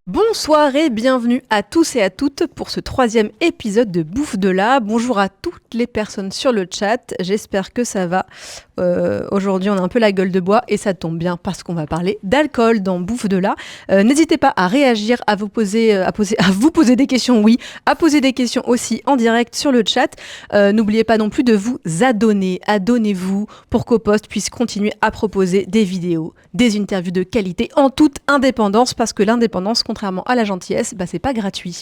Bonsoir et bienvenue à tous et à toutes pour ce troisième épisode de Bouffe de là. Bonjour à toutes les personnes sur le chat, j'espère que ça va. Aujourd'hui on a un peu la gueule de bois et ça tombe bien parce qu'on va parler d'alcool dans Bouffe de là. N'hésitez pas à réagir, à vous poser des questions, oui, à poser des questions aussi en direct sur le chat. N'oubliez pas non plus de vous adonner, adonnez-vous pour qu'Opost puisse continuer à proposer des vidéos, des interviews de qualité en toute indépendance parce que l'indépendance, contrairement à la gentillesse, c'est pas gratuit.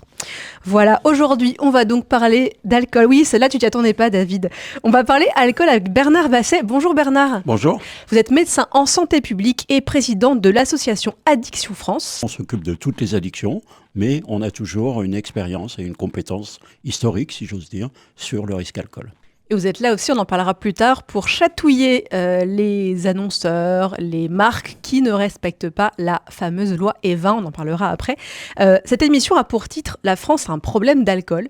Voilà, aujourd'hui, on va donc parler d'alcool. Oui, celle-là, tu t'y attendais pas, David. On va parler alcool avec Bernard Basset. Bonjour Bernard. Bonjour. Vous êtes médecin en santé publique et président de l'association Addiction France. On s'occupe de toutes les addictions, mais on a toujours une expérience et une compétence historique, si j'ose dire, sur le risque alcool. Et vous êtes là aussi, on en parlera plus tard, pour chatouiller les annonceurs, les marques qui ne respectent pas la fameuse loi E20, on en parlera après. Cette émission a pour titre « La France a un problème d'alcool »,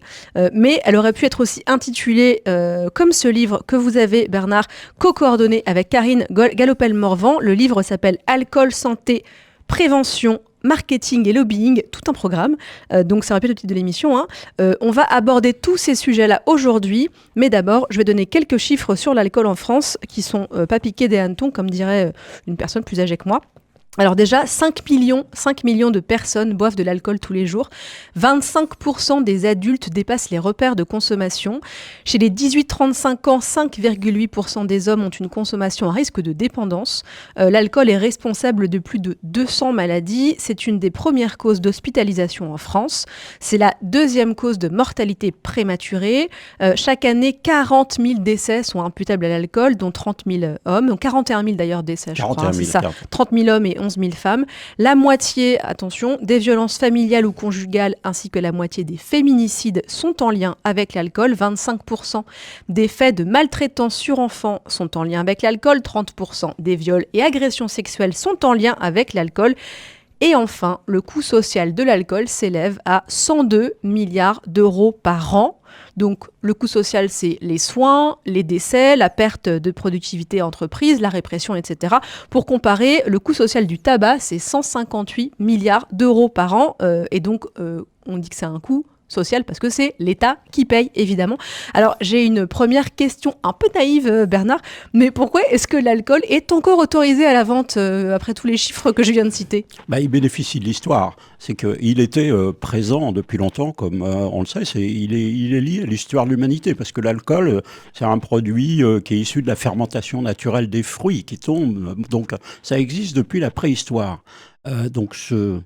mais elle aurait pu être aussi intitulée comme ce livre que vous avez, Bernard, co-coordonné avec Karine Galopel-Morvan. Le livre s'appelle « Alcool, santé, prévention, marketing et lobbying », tout un programme. Donc ça répète le titre de l'émission. On va aborder tous ces sujets-là aujourd'hui, mais d'abord, je vais donner quelques chiffres sur l'alcool en France qui sont pas piqués des hannetons, comme dirait une personne plus âgée que moi. Alors déjà, 5 millions de personnes boivent de l'alcool tous les jours. 25% des adultes dépassent les repères de consommation. Chez les 18-35 ans, 5,8% des hommes ont une consommation à risque de dépendance. L'alcool est responsable de plus de 200 maladies. C'est une des premières causes d'hospitalisation en France. C'est la deuxième cause de mortalité prématurée. Chaque année, 40 000 décès sont imputables à l'alcool, dont 30 000 hommes. Donc 41 000 d'ailleurs décès, je crois. C'est ça. 30 000 hommes et 11 000 femmes. La moitié, attention, des violences familiales ou conjugales ainsi que la moitié des féminicides sont en lien avec l'alcool. 25% des faits de maltraitance sur enfants sont en lien avec l'alcool. 30% des viols et agressions sexuelles sont en lien avec l'alcool. Et enfin, le coût social de l'alcool s'élève à 102 milliards d'euros par an. Donc le coût social, c'est les soins, les décès, la perte de productivité entreprise, la répression, etc. Pour comparer, le coût social du tabac, c'est 158 milliards d'euros par an. Et donc, on dit que c'est un coût social parce que c'est l'État qui paye, évidemment. Alors, j'ai une première question un peu naïve, Bernard, mais pourquoi est-ce que l'alcool est encore autorisé à la vente après tous les chiffres que je viens de citer ? Il bénéficie de l'histoire. C'est qu'il était présent depuis longtemps, comme on le sait. Il est lié à l'histoire de l'humanité, parce que l'alcool, c'est un produit qui est issu de la fermentation naturelle des fruits qui tombent. Donc, ça existe depuis la préhistoire. Donc, ce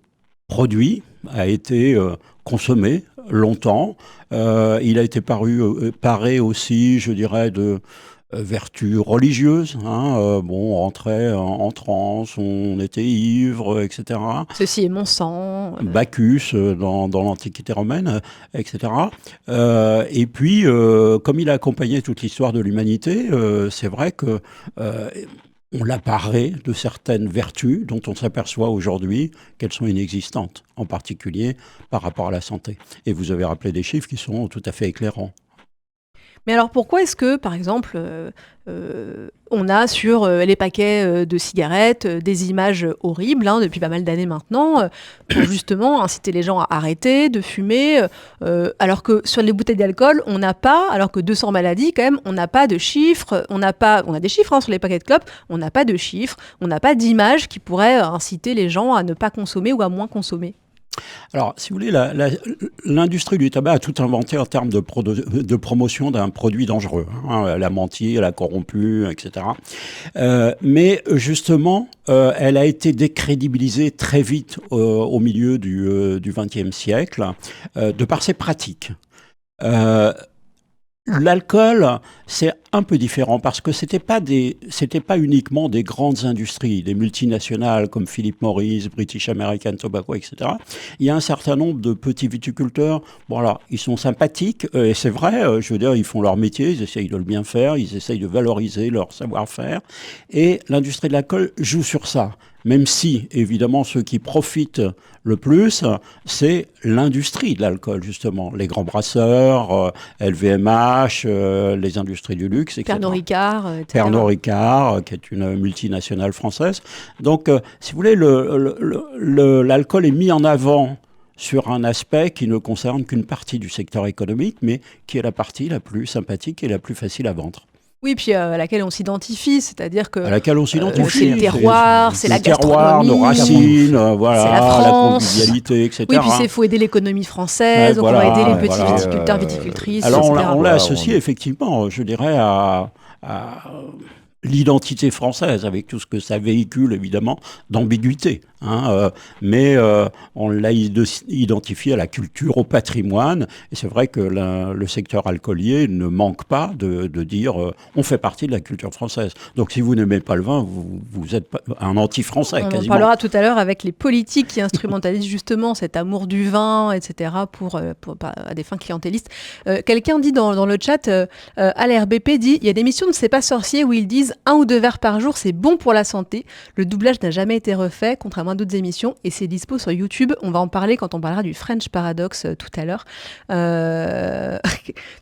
produit a été consommé longtemps. Il a été paré aussi, je dirais, de vertus religieuses. On rentrait en transe, on était ivre, etc. Ceci est mon sang. Bacchus dans l'Antiquité romaine, etc. Et puis, comme il a accompagné toute l'histoire de l'humanité, c'est vrai que on l'a paré de certaines vertus dont on s'aperçoit aujourd'hui qu'elles sont inexistantes, en particulier par rapport à la santé. Et vous avez rappelé des chiffres qui sont tout à fait éclairants. Mais alors pourquoi est-ce que, par exemple, on a sur les paquets de cigarettes des images horribles depuis pas mal d'années maintenant, pour justement inciter les gens à arrêter de fumer, alors que sur les bouteilles d'alcool, on n'a pas, alors que 200 maladies quand même, on n'a pas de chiffres, on a des chiffres sur les paquets de clopes, on n'a pas de chiffres, on n'a pas d'images qui pourraient inciter les gens à ne pas consommer ou à moins consommer. Alors, si vous voulez, l'industrie du tabac a tout inventé en termes de promotion d'un produit dangereux. Elle a menti, elle a corrompu, etc. Mais justement, elle a été décrédibilisée très vite au milieu du XXe siècle, de par ses pratiques. L'alcool, c'est un peu différent parce que c'était pas uniquement des grandes industries, des multinationales comme Philip Morris, British American Tobacco, etc. Il y a un certain nombre de petits viticulteurs. Voilà, ils sont sympathiques et c'est vrai, je veux dire, ils font leur métier, ils essayent de le bien faire, ils essayent de valoriser leur savoir-faire. Et l'industrie de l'alcool joue sur ça. Même si, évidemment, ceux qui profitent le plus, c'est l'industrie de l'alcool, justement. Les grands brasseurs, LVMH, les industries du luxe, luxe, etc. Pernod Ricard, etc. Pernod Ricard, qui est une multinationale française. Donc, si vous voulez, l'alcool est mis en avant sur un aspect qui ne concerne qu'une partie du secteur économique, mais qui est la partie la plus sympathique et la plus facile à vendre. Oui, puis à laquelle on s'identifie, c'est-à-dire que à laquelle on s'identifie. c'est le terroir, c'est la terroir, gastronomie, nos racines, voilà, c'est la France. la convivialité, etc. Oui, puis il faut aider l'économie française, donc voilà, on va aider les petits voilà. viticulteurs, viticultrices, Alors etc. on l'a associé effectivement, je dirais, à l'identité française, avec tout ce que ça véhicule, évidemment, d'ambiguïté. Mais on l'a identifié à la culture, au patrimoine. Et c'est vrai que le secteur alcoolier ne manque pas de dire on fait partie de la culture française. Donc si vous n'aimez pas le vin, vous êtes un anti-français, on quasiment. On parlera tout à l'heure avec les politiques qui instrumentalisent justement cet amour du vin, etc., à des fins clientélistes. Quelqu'un dit dans le chat, à l'RBP dit, il y a des émissions de C'est pas sorcier où ils disent 1 ou 2 verres par jour, c'est bon pour la santé. Le doublage n'a jamais été refait, contrairement à d'autres émissions, et c'est dispo sur YouTube. On va en parler quand on parlera du French Paradox tout à l'heure.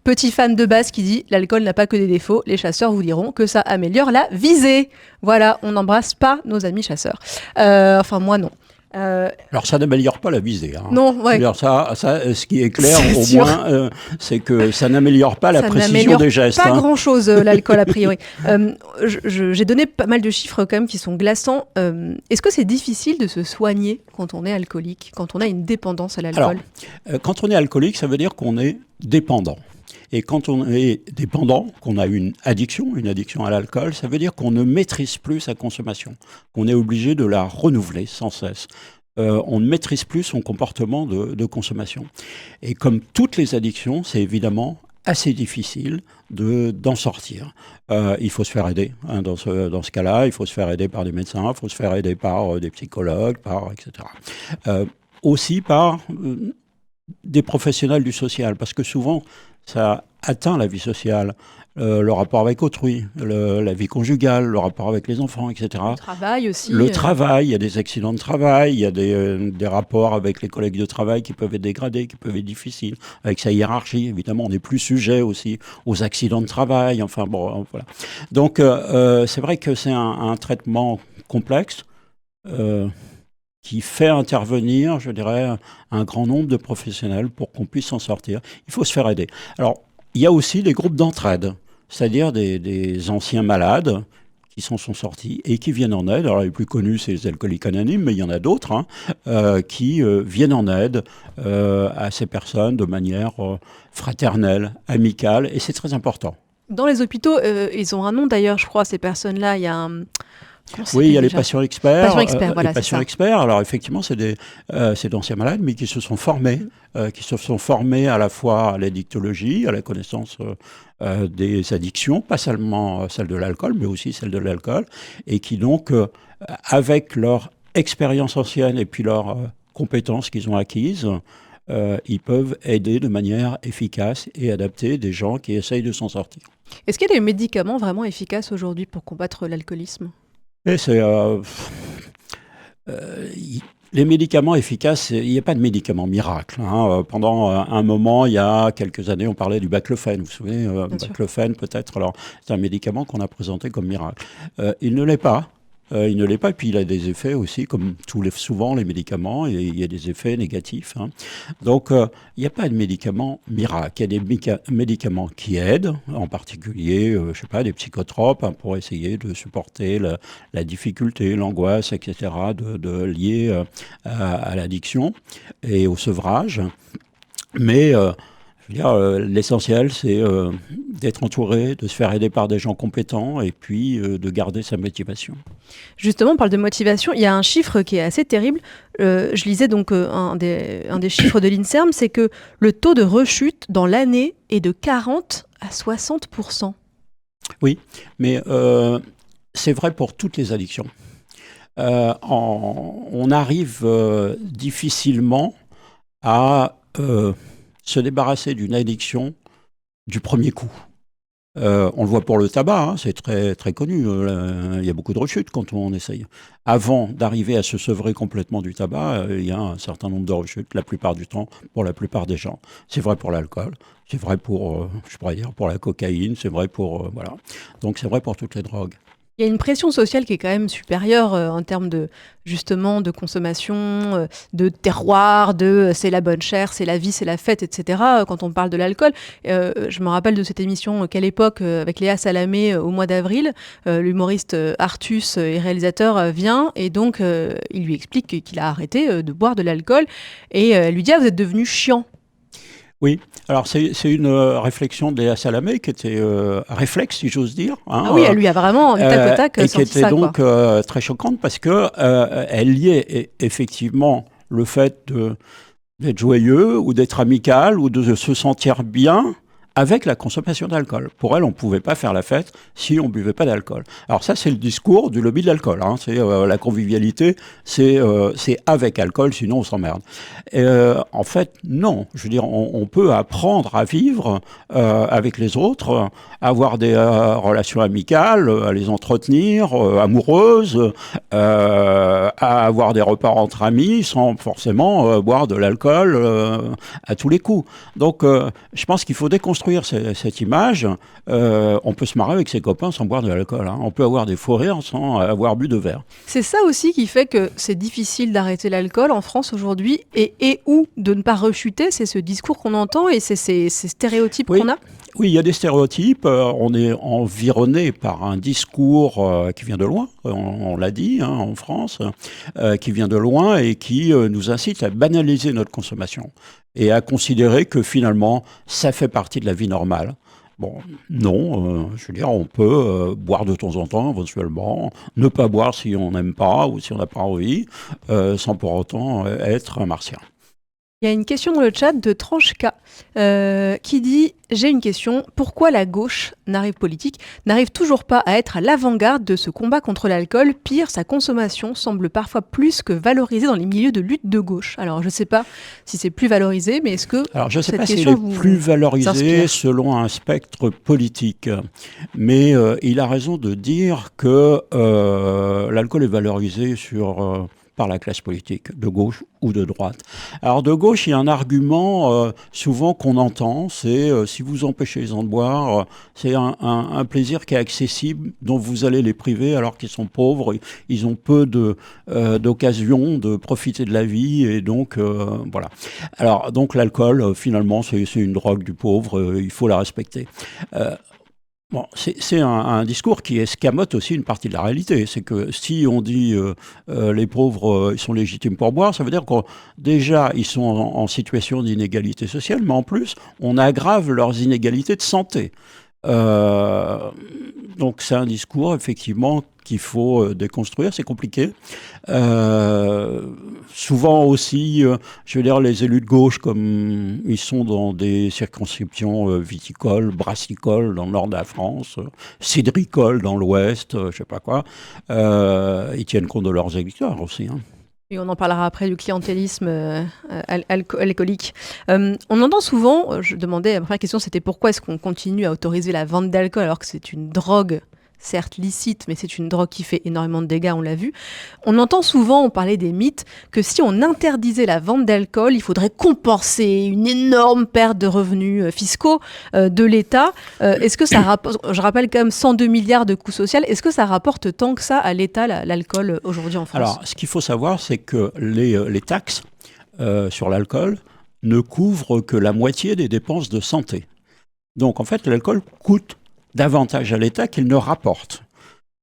Petit fan de base qui dit, l'alcool n'a pas que des défauts, les chasseurs vous diront que ça améliore la visée. Voilà, on n'embrasse pas nos amis chasseurs. Enfin, moi non. Alors ça n'améliore pas la visée. Non, ouais. Ça, ce qui est clair, C'est au sûr. moins, c'est que ça n'améliore pas la précision des gestes. Pas grand-chose, l'alcool, a priori. J'ai donné pas mal de chiffres quand même qui sont glaçants. Est-ce que c'est difficile de se soigner quand on est alcoolique, quand on a une dépendance à l'alcool ? Alors, quand on est alcoolique, ça veut dire qu'on est dépendant. Et quand on est dépendant, qu'on a une addiction à l'alcool, ça veut dire qu'on ne maîtrise plus sa consommation, qu'on est obligé de la renouveler sans cesse. On ne maîtrise plus son comportement de consommation. Et comme toutes les addictions, c'est évidemment assez difficile d'en sortir. Il faut se faire aider dans ce cas-là, il faut se faire aider par des médecins, il faut se faire aider par des psychologues, etc. Aussi par des professionnels du social, parce que souvent, ça atteint la vie sociale, le rapport avec autrui, la vie conjugale, le rapport avec les enfants, etc. Le travail aussi. Le travail, il y a des accidents de travail, il y a des rapports avec les collègues de travail qui peuvent être dégradés, qui peuvent être difficiles, avec sa hiérarchie. Évidemment, on est plus sujet aussi aux accidents de travail. Enfin bon, voilà. Donc, c'est vrai que c'est un traitement complexe qui fait intervenir, je dirais, un grand nombre de professionnels pour qu'on puisse s'en sortir. Il faut se faire aider. Alors, il y a aussi des groupes d'entraide, c'est-à-dire des anciens malades qui sont sortis et qui viennent en aide. Alors, les plus connus, c'est les alcooliques anonymes, mais il y en a d'autres qui viennent en aide à ces personnes de manière fraternelle, amicale, et c'est très important. Dans les hôpitaux, ils ont un nom d'ailleurs, je crois, ces personnes-là. Il y a un... Oui, il y a les patients experts. Voilà, les patients experts, alors effectivement, c'est d'anciens malades, mais qui se sont formés, à la fois à l'addictologie, à la connaissance des addictions, pas seulement celle de l'alcool, mais aussi celle de l'alcool, et qui donc, avec leur expérience ancienne et puis leurs compétences qu'ils ont acquises, ils peuvent aider de manière efficace et adaptée des gens qui essayent de s'en sortir. Est-ce qu'il y a des médicaments vraiment efficaces aujourd'hui pour combattre l'alcoolisme ? Et les médicaments efficaces, il n'y a pas de médicament miracle. Pendant un moment, il y a quelques années, on parlait du baclofène. Vous vous souvenez, baclofène peut-être. Alors, c'est un médicament qu'on a présenté comme miracle. Il ne l'est pas. Il ne l'est pas, et puis il a des effets aussi, comme souvent les médicaments, et il y a des effets négatifs. Donc, il n'y a pas de médicament miracle. Il y a des médicaments qui aident, en particulier, je ne sais pas, des psychotropes, pour essayer de supporter la difficulté, l'angoisse, etc., liée à l'addiction et au sevrage. Mais je veux dire, l'essentiel, c'est d'être entouré, de se faire aider par des gens compétents et puis de garder sa motivation. Justement, on parle de motivation. Il y a un chiffre qui est assez terrible. Je lisais donc un des chiffres de l'INSERM, c'est que le taux de rechute dans l'année est de 40 à 60%. Oui, mais c'est vrai pour toutes les addictions. On arrive difficilement à se débarrasser d'une addiction du premier coup. On le voit pour le tabac, hein, c'est très, très connu. Il y a beaucoup de rechutes quand on essaye. Avant d'arriver à se sevrer complètement du tabac, il y a un certain nombre de rechutes, la plupart du temps, pour la plupart des gens. C'est vrai pour l'alcool, c'est vrai pour, je pourrais dire, pour la cocaïne, c'est vrai pour, voilà. Donc c'est vrai pour toutes les drogues. Il y a une pression sociale qui est quand même supérieure en termes de, justement, de consommation, de terroir, c'est la bonne chère, c'est la vie, c'est la fête, etc. Quand on parle de l'alcool, je me rappelle de cette émission Quelle époque avec Léa Salamé au mois d'avril. L'humoriste Artus et réalisateur vient et donc il lui explique qu'il a arrêté de boire de l'alcool et elle lui dit ah, vous êtes devenu chiant. Oui, alors c'est une réflexion de Léa Salamé qui était réflexe, si j'ose dire. Hein, Ah oui, elle lui a vraiment, tac au tac, et qui sorti était ça, donc quoi. très choquante parce que elle liait effectivement le fait d'être joyeux ou d'être amical ou de se sentir bien avec la consommation d'alcool. Pour elle, on ne pouvait pas faire la fête si on ne buvait pas d'alcool. Alors ça, c'est le discours du lobby de l'alcool. Hein. C'est la convivialité, c'est avec alcool, sinon on s'emmerde. En fait, non. Je veux dire, on peut apprendre à vivre avec les autres, à avoir des relations amicales, à les entretenir, amoureuses, à avoir des repas entre amis sans forcément boire de l'alcool à tous les coups. Donc, je pense qu'il faut déconstruire cette image. On peut se marrer avec ses copains sans boire de l'alcool. Hein. On peut avoir des fous rires sans avoir bu de verre. C'est ça aussi qui fait que c'est difficile d'arrêter l'alcool en France aujourd'hui et ou de ne pas rechuter. C'est ce discours qu'on entend et c'est ces stéréotypes Oui. qu'on a. Oui, il y a des stéréotypes. On est environné par un discours qui vient de loin, on l'a dit, hein, en France, qui vient de loin et qui nous incite à banaliser notre consommation et à considérer que finalement, ça fait partie de la vie normale. Bon, non, je veux dire, on peut boire de temps en temps, éventuellement, ne pas boire si on n'aime pas ou si on n'a pas envie, sans pour autant être un martien. Il y a une question dans le chat de Tranchka qui dit « J'ai une question, pourquoi la gauche politique n'arrive toujours pas à être à l'avant-garde de ce combat contre l'alcool? Pire, sa consommation semble parfois plus que valorisée dans les milieux de lutte de gauche. » Alors, je ne sais pas si c'est plus valorisé, mais est-ce que Alors, je ne sais cette pas s'il question est plus valorisé s'inspire selon un spectre politique, mais il a raison de dire que l'alcool est valorisé par la classe politique, de gauche ou de droite. Alors de gauche, il y a un argument souvent qu'on entend, c'est si vous empêchez les gens de boire, c'est un plaisir qui est accessible, dont vous allez les priver alors qu'ils sont pauvres, ils ont peu d'occasions de profiter de la vie, et donc voilà. Alors donc l'alcool, finalement, c'est une drogue du pauvre, il faut la respecter. Bon, c'est un discours qui escamote aussi une partie de la réalité. C'est que si on dit les pauvres ils sont légitimes pour boire, ça veut dire que déjà ils sont en situation d'inégalité sociale, mais en plus on aggrave leurs inégalités de santé. Donc c'est un discours effectivement qu'il faut déconstruire, c'est compliqué. Souvent aussi, je veux dire, les élus de gauche, comme ils sont dans des circonscriptions viticoles, brassicoles dans le nord de la France, cidricoles dans l'ouest, je sais pas quoi, ils tiennent compte de leurs électeurs aussi. Hein. Et on en parlera après du clientélisme alcoolique. On entend souvent, je demandais, la première question c'était pourquoi est-ce qu'on continue à autoriser la vente d'alcool alors que c'est une drogue, certes licite, mais c'est une drogue qui fait énormément de dégâts, on l'a vu. On entend souvent, on parlait des mythes, que si on interdisait la vente d'alcool, il faudrait compenser une énorme perte de revenus fiscaux de l'État. Est-ce que ça rapporte, je rappelle quand même 102 milliards de coûts sociaux, est-ce que ça rapporte tant que ça à l'État, l'alcool, aujourd'hui en France? Alors, ce qu'il faut savoir, c'est que les taxes sur l'alcool ne couvrent que la moitié des dépenses de santé. Donc, en fait, l'alcool coûte davantage à l'État qu'il ne rapporte.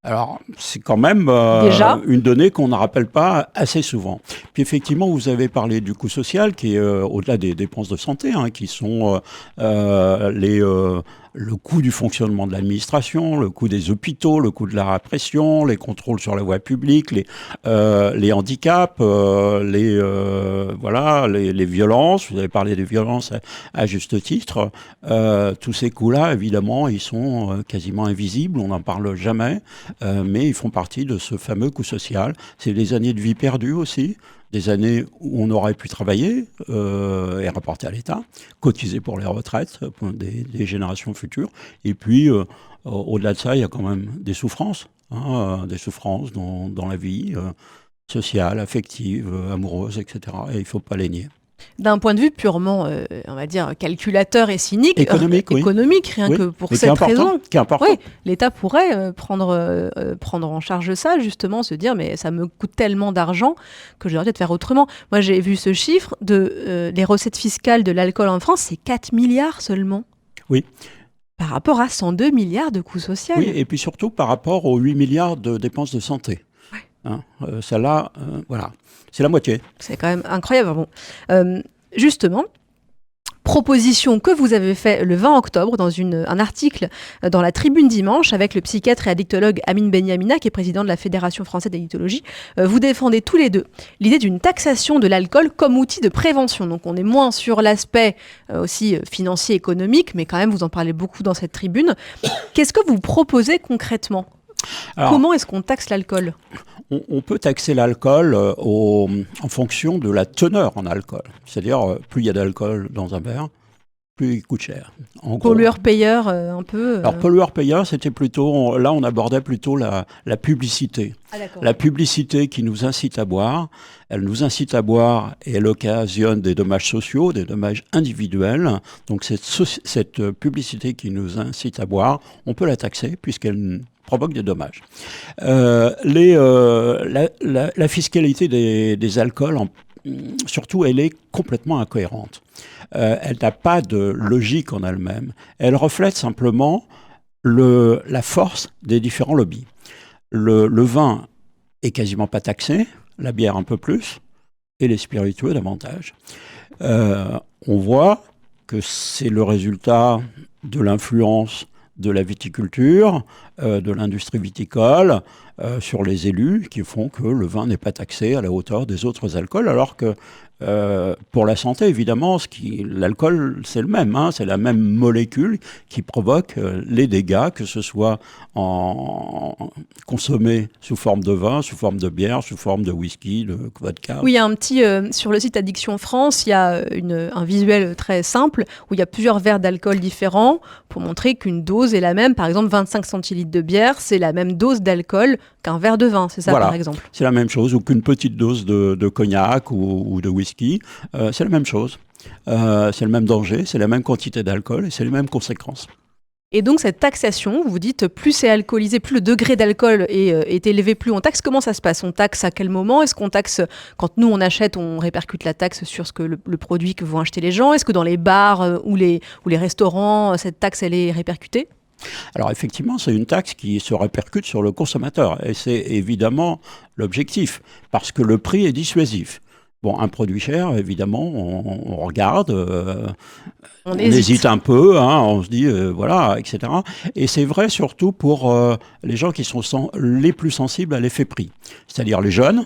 Alors, c'est quand même une donnée qu'on ne rappelle pas assez souvent. Puis effectivement, vous avez parlé du coût social, qui est au-delà des dépenses de santé, hein, qui sont le coût du fonctionnement de l'administration, le coût des hôpitaux, le coût de la répression, les contrôles sur la voie publique, les handicaps, les violences. Vous avez parlé des violences à juste titre. Tous ces coûts-là, évidemment, ils sont quasiment invisibles. On n'en parle jamais, mais ils font partie de ce fameux coût social. C'est des années de vie perdues aussi. des années où on aurait pu travailler et rapporter à l'État, cotiser pour les retraites pour des générations futures. Et puis, au-delà de ça, il y a quand même des souffrances dans la vie sociale, affective, amoureuse, etc. Et il ne faut pas les nier. D'un point de vue purement, on va dire, calculateur et cynique, économique, rien oui. que pour Mais cette raison, qui est important. Oui, l'État pourrait prendre en charge ça, justement, se dire, mais ça me coûte tellement d'argent que je devrais peut-être faire autrement. Moi, j'ai vu ce chiffre des recettes fiscales de l'alcool en France, c'est 4 milliards seulement. Oui. Par rapport à 102 milliards de coûts sociaux. Oui, et puis surtout par rapport aux 8 milliards de dépenses de santé. Celle-là, voilà, c'est la moitié. C'est quand même incroyable. Bon. Justement, proposition que vous avez faite le 20 octobre dans un article dans la Tribune Dimanche avec le psychiatre et addictologue Amine Benyamina, qui est président de la Fédération française d'addictologie. Vous défendez tous les deux l'idée d'une taxation de l'alcool comme outil de prévention. Donc on est moins sur l'aspect aussi financier, économique, mais quand même vous en parlez beaucoup dans cette tribune. Qu'est-ce que vous proposez concrètement ? Alors, comment est-ce qu'on taxe l'alcool ? On peut taxer l'alcool en fonction de la teneur en alcool. C'est-à-dire, plus il y a d'alcool dans un verre, plus il coûte cher. Pollueur-payeur, un peu Alors, pollueur-payeur, c'était plutôt... Là, on abordait plutôt la publicité. La publicité qui nous incite à boire. Elle nous incite à boire et elle occasionne des dommages sociaux, des dommages individuels. Donc, cette publicité qui nous incite à boire, on peut la taxer puisqu'elle provoque des dommages. La fiscalité des alcools, surtout, elle est complètement incohérente. Elle n'a pas de logique en elle-même. Elle reflète simplement la force des différents lobbies. Le vin est quasiment pas taxé, la bière un peu plus, et les spiritueux davantage. On voit que c'est le résultat de l'influence de la viticulture, de l'industrie viticole, sur les élus qui font que le vin n'est pas taxé à la hauteur des autres alcools, alors que pour la santé, évidemment, l'alcool, c'est le même, c'est la même molécule qui provoque les dégâts, que ce soit consommé sous forme de vin, sous forme de bière, sous forme de whisky, de vodka. Oui, il y a un petit, sur le site Addiction France, il y a un visuel très simple où il y a plusieurs verres d'alcool différents pour montrer qu'une dose est la même. Par exemple, 25 centilitres de bière, c'est la même dose d'alcool qu'un verre de vin, c'est ça, voilà, par exemple. C'est la même chose, ou qu'une petite dose de cognac ou de whisky. C'est la même chose. C'est le même danger, c'est la même quantité d'alcool et c'est les mêmes conséquences. Et donc cette taxation, vous dites, plus c'est alcoolisé, plus le degré d'alcool est élevé, plus on taxe. Comment ça se passe ? On taxe à quel moment ? Est-ce qu'on taxe quand nous on achète, on répercute la taxe sur le produit que vont acheter les gens ? Est-ce que dans les bars ou les restaurants, cette taxe elle est répercutée ? Alors effectivement, c'est une taxe qui se répercute sur le consommateur et c'est évidemment l'objectif parce que le prix est dissuasif. Bon, un produit cher, évidemment, on regarde, on hésite un peu, on se dit, voilà, etc. Et c'est vrai surtout pour les gens qui sont les plus sensibles à l'effet prix, c'est-à-dire les jeunes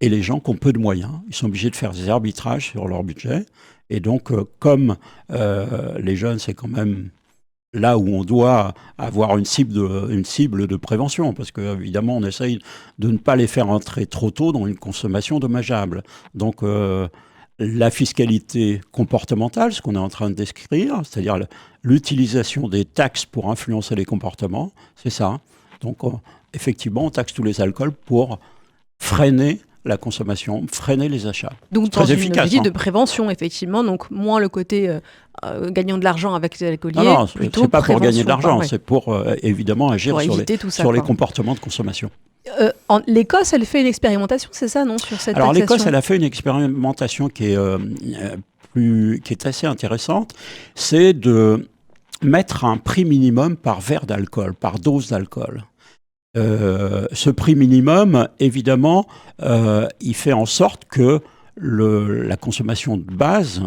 et les gens qui ont peu de moyens. Ils sont obligés de faire des arbitrages sur leur budget. Et donc, comme les jeunes, c'est quand même là où on doit avoir une cible de prévention, parce qu'évidemment, on essaye de ne pas les faire entrer trop tôt dans une consommation dommageable. Donc, la fiscalité comportementale, ce qu'on est en train de décrire, c'est-à-dire l'utilisation des taxes pour influencer les comportements, c'est ça. Donc, effectivement, on taxe tous les alcools pour freiner la consommation, freiner les achats. Donc dans une logique de prévention, effectivement, donc moins le côté gagnant de l'argent avec les alcooliers. Non, c'est pas pour gagner de l'argent, c'est pour évidemment agir sur les comportements de consommation. L'Écosse, elle fait une expérimentation, c'est ça, non, sur cette Alors taxation ? l'Écosse, elle a fait une expérimentation qui est assez intéressante, c'est de mettre un prix minimum par verre d'alcool, par dose d'alcool. Ce prix minimum, évidemment, il fait en sorte que la consommation de base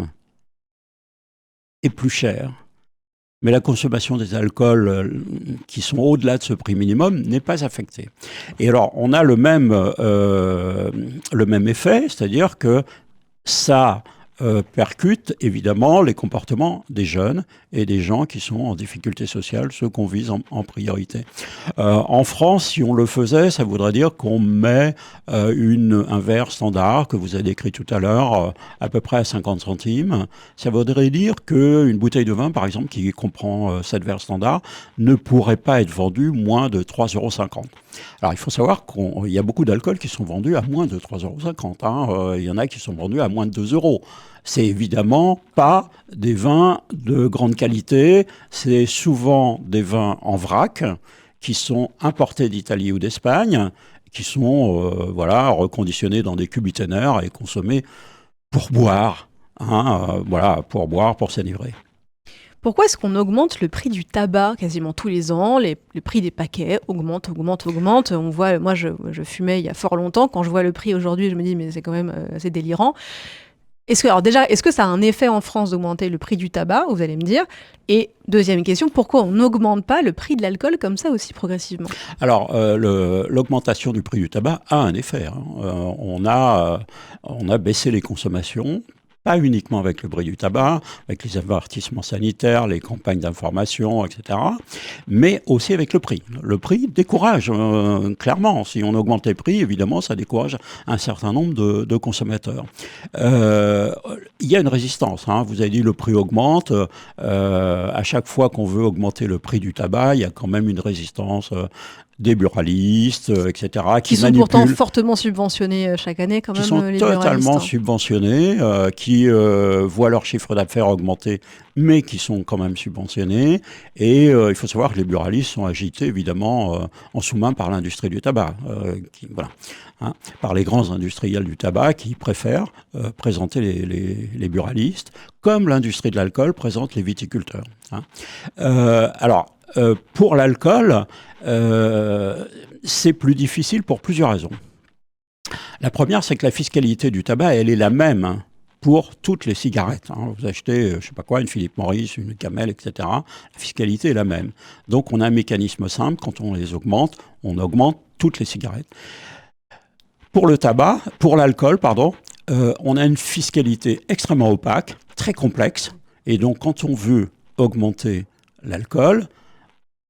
est plus chère. Mais la consommation des alcools qui sont au-delà de ce prix minimum n'est pas affectée. Et alors, on a le même effet, c'est-à-dire que ça percute évidemment les comportements des jeunes et des gens qui sont en difficulté sociale, ceux qu'on vise en priorité. En France, si on le faisait, ça voudrait dire qu'on met un verre standard que vous avez décrit tout à l'heure, à peu près à 50 centimes. Ça voudrait dire qu'une bouteille de vin, par exemple, qui comprend 7 verres standards, ne pourrait pas être vendue moins de 3,50 €. Alors, il faut savoir qu'il y a beaucoup d'alcools qui sont vendus à moins de 3,50 €. Il y en a qui sont vendus à moins de 2 €. C'est évidemment pas des vins de grande qualité. C'est souvent des vins en vrac qui sont importés d'Italie ou d'Espagne, qui sont reconditionnés dans des cubiténaires et consommés pour boire. Pour boire, pour s'enivrer. Pourquoi est-ce qu'on augmente le prix du tabac quasiment tous les ans? Le prix des paquets augmente. On voit, moi je fumais il y a fort longtemps. Quand je vois le prix aujourd'hui, je me dis mais c'est quand même assez délirant. Est-ce que ça a un effet en France d'augmenter le prix du tabac? Vous allez me dire. Et deuxième question, pourquoi on n'augmente pas le prix de l'alcool comme ça aussi progressivement? Alors, l'augmentation du prix du tabac a un effet. On a baissé les consommations. Pas uniquement avec le prix du tabac, avec les avertissements sanitaires, les campagnes d'information, etc., mais aussi avec le prix. Le prix décourage, clairement. Si on augmente les prix, évidemment, ça décourage un certain nombre de consommateurs. Il y a une résistance. Vous avez dit le prix augmente. À chaque fois qu'on veut augmenter le prix du tabac, il y a quand même une résistance des buralistes, etc. Qui sont pourtant fortement subventionnés chaque année quand même. Qui sont totalement subventionnés, qui voient leur chiffre d'affaires augmenter, mais qui sont quand même subventionnés. Et il faut savoir que les buralistes sont agités évidemment en sous-main par l'industrie du tabac, par les grands industriels du tabac qui préfèrent présenter les buralistes, comme l'industrie de l'alcool présente les viticulteurs. Pour l'alcool, c'est plus difficile pour plusieurs raisons. La première, c'est que la fiscalité du tabac, elle est la même pour toutes les cigarettes. Vous achetez, une Philip Morris, une Camel, etc. La fiscalité est la même. Donc, on a un mécanisme simple. Quand on les augmente, on augmente toutes les cigarettes. Pour l'alcool, on a une fiscalité extrêmement opaque, très complexe. Et donc, quand on veut augmenter l'alcool,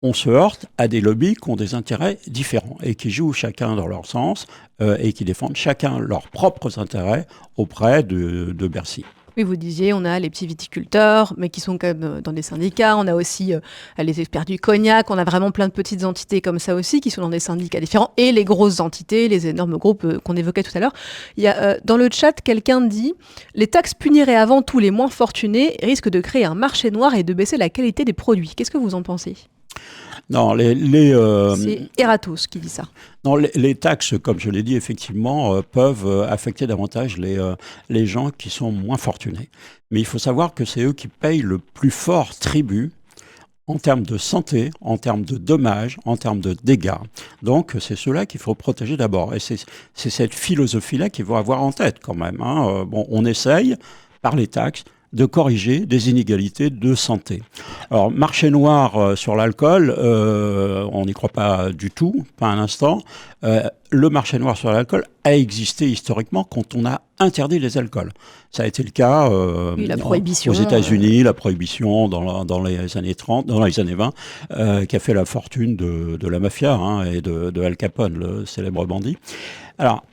on se heurte à des lobbies qui ont des intérêts différents et qui jouent chacun dans leur sens et qui défendent chacun leurs propres intérêts auprès de Bercy. Oui, vous disiez, on a les petits viticulteurs, mais qui sont quand même dans des syndicats. On a aussi les experts du cognac. On a vraiment plein de petites entités comme ça aussi, qui sont dans des syndicats différents. Et les grosses entités, les énormes groupes qu'on évoquait tout à l'heure. Il y a, dans le chat, quelqu'un dit « Les taxes puniraient avant tout les moins fortunés, risquent de créer un marché noir et de baisser la qualité des produits. » Qu'est-ce que vous en pensez ? Non, c'est Eratos qui dit ça. Non, les taxes, comme je l'ai dit, effectivement, peuvent affecter davantage les gens qui sont moins fortunés. Mais il faut savoir que c'est eux qui payent le plus fort tribut en termes de santé, en termes de dommages, en termes de dégâts. Donc, c'est ceux-là qu'il faut protéger d'abord. Et c'est cette philosophie-là qu'il faut avoir en tête quand même. On essaye, par les taxes, de corriger des inégalités de santé. Alors, marché noir sur l'alcool, on n'y croit pas du tout, pas un instant. Le marché noir sur l'alcool a existé historiquement quand on a interdit les alcools. Ça a été le cas la prohibition, aux États-Unis, la prohibition dans les années 30, dans les années 20, qui a fait la fortune de la mafia et de Al Capone, le célèbre bandit. Alors,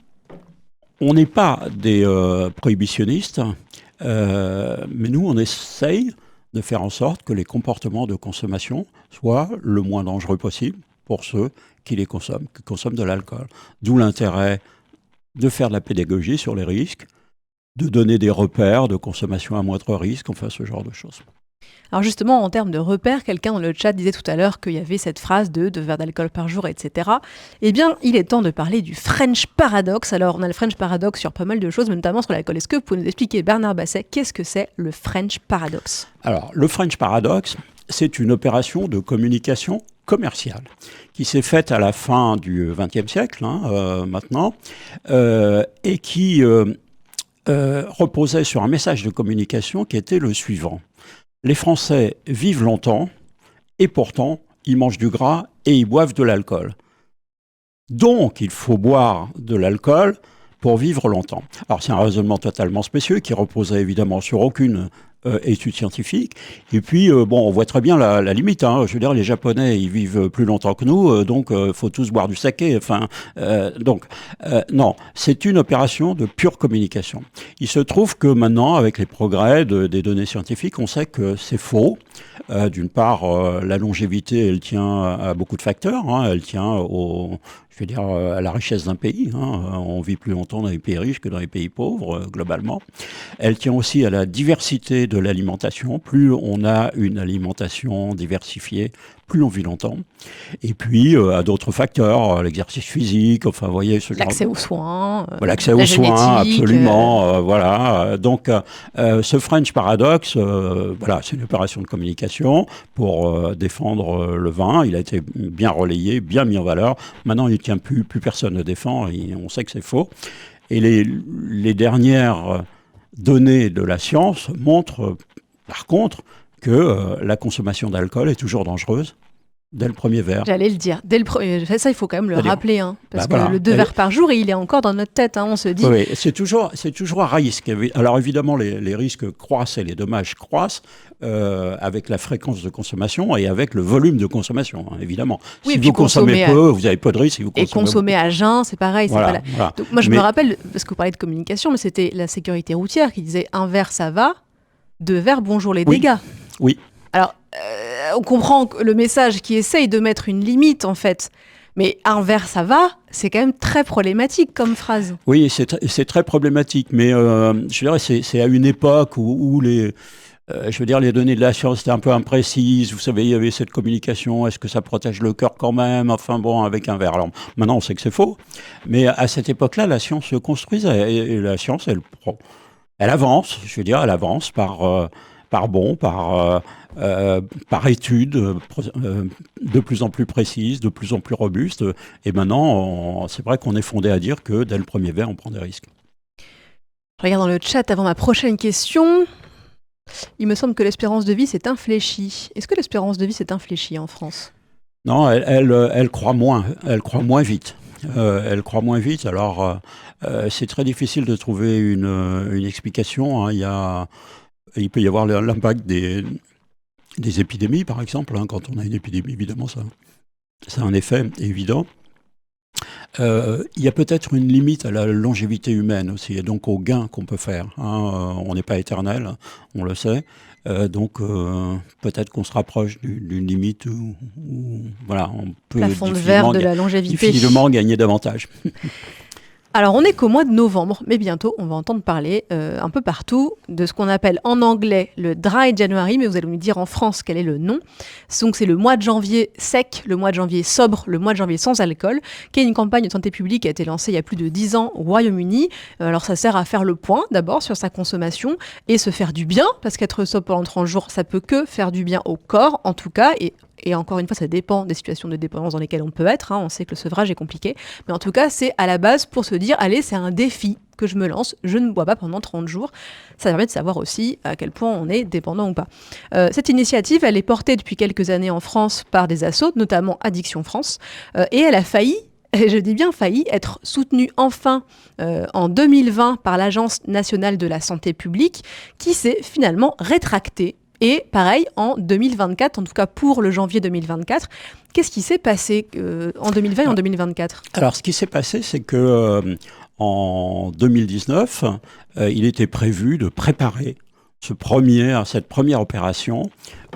on n'est pas des prohibitionnistes, mais nous, on essaye de faire en sorte que les comportements de consommation soient le moins dangereux possible pour ceux qui consomment de l'alcool. D'où l'intérêt de faire de la pédagogie sur les risques, de donner des repères de consommation à moindre risque, enfin ce genre de choses. Alors justement, en termes de repères, quelqu'un dans le chat disait tout à l'heure qu'il y avait cette phrase de 2 verres d'alcool par jour, etc. Eh bien, il est temps de parler du French Paradox. Alors, on a le French Paradox sur pas mal de choses, mais notamment sur l'alcool. Est-ce que vous pouvez nous expliquer, Bernard Basset, qu'est-ce que c'est le French Paradox ? Alors, le French Paradox, c'est une opération de communication commerciale qui s'est faite à la fin du XXe siècle, maintenant, et qui reposait sur un message de communication qui était le suivant. Les Français vivent longtemps et pourtant, ils mangent du gras et ils boivent de l'alcool. Donc, il faut boire de l'alcool pour vivre longtemps. Alors c'est un raisonnement totalement spécieux qui reposait évidemment sur aucune étude scientifique. Et puis, on voit très bien la limite. Hein. Je veux dire, les Japonais, ils vivent plus longtemps que nous, donc faut tous boire du saké. Enfin, non, c'est une opération de pure communication. Il se trouve que maintenant, avec les progrès des données scientifiques, on sait que c'est faux. D'une part, la longévité, elle tient à beaucoup de facteurs. Hein. Elle tient à la richesse d'un pays. Hein. On vit plus longtemps dans les pays riches que dans les pays pauvres, globalement. Elle tient aussi à la diversité de l'alimentation. Plus on a une alimentation diversifiée, plus on vit longtemps. Et puis, à d'autres facteurs, l'exercice physique, enfin, vous voyez... L'accès aux soins. L'accès aux soins, absolument. Voilà. Donc, ce French Paradox, voilà, c'est une opération de communication pour défendre le vin. Il a été bien relayé, bien mis en valeur. Maintenant, il ne tient plus personne ne défend. On sait que c'est faux. Et les dernières données de la science montrent, par contre, que la consommation d'alcool est toujours dangereuse dès le premier verre. J'allais le dire. Ça, il faut quand même le rappeler. Hein, parce que le 2 verres par jour, il est encore dans notre tête. Hein, on se dit... Oui, c'est toujours à risque. Alors évidemment, les risques croissent et les dommages croissent avec la fréquence de consommation et avec le volume de consommation, hein, évidemment. Oui, si vous consommez peu, vous avez peu de risques. Si vous consommez et consommer à jeun, c'est pareil. Voilà. Donc, moi, je me rappelle, parce que vous parlez de communication, mais c'était la sécurité routière qui disait un verre, ça va, 2 verres, bonjour les dégâts. Oui. Alors, on comprend le message qui essaye de mettre une limite, en fait. Mais un verre, ça va, c'est quand même très problématique comme phrase. Oui, c'est très problématique. Mais je dirais, c'est à une époque où les données de la science étaient un peu imprécises. Vous savez, il y avait cette communication. Est-ce que ça protège le cœur quand même? Enfin bon, avec un verre. Alors maintenant, on sait que c'est faux. Mais à cette époque-là, la science se construisait. Et la science, elle avance. Je veux dire, elle avance par études de plus en plus précises, de plus en plus robustes. Et maintenant, c'est vrai qu'on est fondé à dire que dès le premier verre, on prend des risques. Je regarde dans le chat avant ma prochaine question. Il me semble que l'espérance de vie s'est infléchie. Est-ce que l'espérance de vie s'est infléchie en France ? Non, elle croît moins. Elle croît moins vite. Alors, c'est très difficile de trouver une explication. Hein. Il peut y avoir l'impact des épidémies, par exemple. Hein. Quand on a une épidémie, évidemment, ça a un effet évident. Il y a peut-être une limite à la longévité humaine aussi, et donc au gain qu'on peut faire. Hein. On n'est pas éternel, on le sait. Donc peut-être qu'on se rapproche d'une limite où voilà, on peut plafond de verre de la longévité. Difficilement gagner davantage. Alors, on n'est qu'au mois de novembre, mais bientôt, on va entendre parler un peu partout de ce qu'on appelle en anglais le Dry January, mais vous allez me dire en France quel est le nom. Donc, c'est le mois de janvier sec, le mois de janvier sobre, le mois de janvier sans alcool, qui est une campagne de santé publique qui a été lancée il y a plus de 10 ans au Royaume-Uni. Alors, ça sert à faire le point, d'abord, sur sa consommation et se faire du bien, parce qu'être sobre pendant 30 jours, ça peut que faire du bien au corps, en tout cas, et encore une fois, ça dépend des situations de dépendance dans lesquelles on peut être. Hein. On sait que le sevrage est compliqué. Mais en tout cas, c'est à la base pour se dire, allez, c'est un défi que je me lance. Je ne bois pas pendant 30 jours. Ça permet de savoir aussi à quel point on est dépendant ou pas. Cette initiative, elle est portée depuis quelques années en France par des assos, notamment Addiction France. Et elle a failli, et je dis bien failli, être soutenue enfin en 2020 par l'Agence nationale de la santé publique, qui s'est finalement rétractée. Et pareil, en 2024, en tout cas pour le janvier 2024, qu'est-ce qui s'est passé en 2020 et en 2024 ? Alors, ce qui s'est passé, c'est que en 2019, il était prévu de préparer cette première opération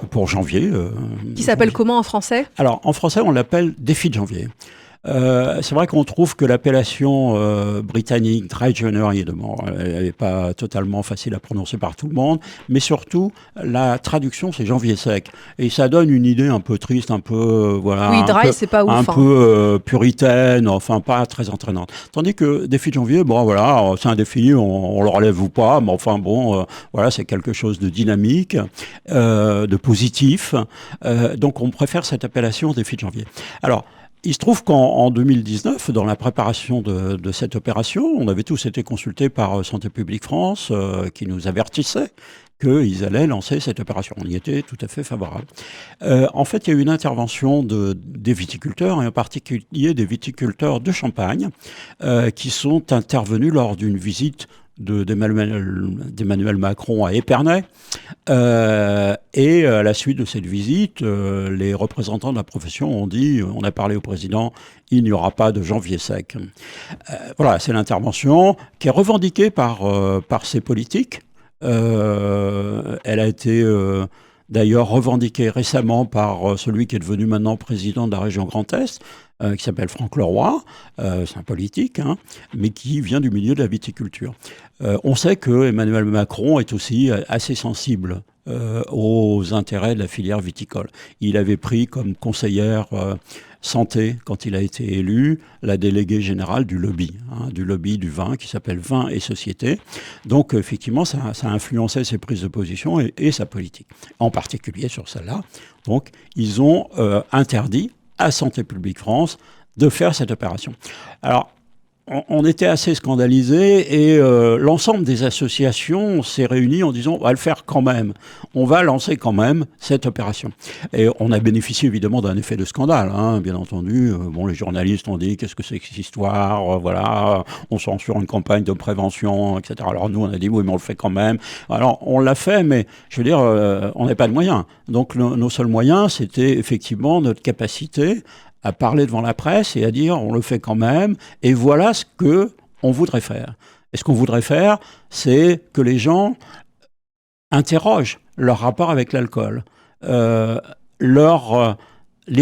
pour janvier. Qui s'appelle comment en français ? Alors, en français, on l'appelle Défi de janvier. C'est vrai qu'on trouve que l'appellation britannique Dry January, elle n'est pas totalement facile à prononcer par tout le monde, mais surtout la traduction c'est janvier sec, et ça donne une idée un peu triste, un peu voilà, oui, dry, c'est pas ouf, un peu puritaine, enfin pas très entraînante. Tandis que défi de janvier, bon voilà, c'est un défi, on le relève ou pas, mais enfin bon, voilà, c'est quelque chose de dynamique, de positif, donc on préfère cette appellation défi de janvier. Alors, il se trouve qu'en 2019, dans la préparation de cette opération, on avait tous été consultés par Santé publique France, qui nous avertissait qu'ils allaient lancer cette opération. On y était tout à fait favorable. En fait, il y a eu une intervention des viticulteurs, et en particulier des viticulteurs de Champagne, qui sont intervenus lors d'une visite d'Emmanuel Macron à Épernay. Et à la suite de cette visite, les représentants de la profession ont dit, on a parlé au président, il n'y aura pas de janvier sec. Voilà, c'est l'intervention qui est revendiquée par ces politiques. Elle a été d'ailleurs revendiquée récemment par celui qui est devenu maintenant président de la région Grand Est, qui s'appelle Franck Leroy, c'est un politique, hein, mais qui vient du milieu de la viticulture. On sait que Emmanuel Macron est aussi assez sensible aux intérêts de la filière viticole. Il avait pris comme conseillère santé, quand il a été élu, la déléguée générale du lobby du vin, qui s'appelle Vin et Société. Donc, effectivement, ça a influencé ses prises de position et sa politique, en particulier sur celle-là. Donc, ils ont interdit à Santé publique France de faire cette opération. Alors, on était assez scandalisés et l'ensemble des associations s'est réuni en disant on va le faire quand même, on va lancer quand même cette opération. Et on a bénéficié évidemment d'un effet de scandale, hein, bien entendu. Bon, les journalistes ont dit qu'est-ce que c'est que cette histoire, voilà, on censure une campagne de prévention, etc. Alors nous on a dit oui mais on le fait quand même. Alors on l'a fait mais je veux dire on n'a pas de moyens. Donc nos seuls moyens c'était effectivement notre capacité à parler devant la presse et à dire on le fait quand même, et voilà ce qu'on voudrait faire. Et ce qu'on voudrait faire, c'est que les gens interrogent leur rapport avec l'alcool, les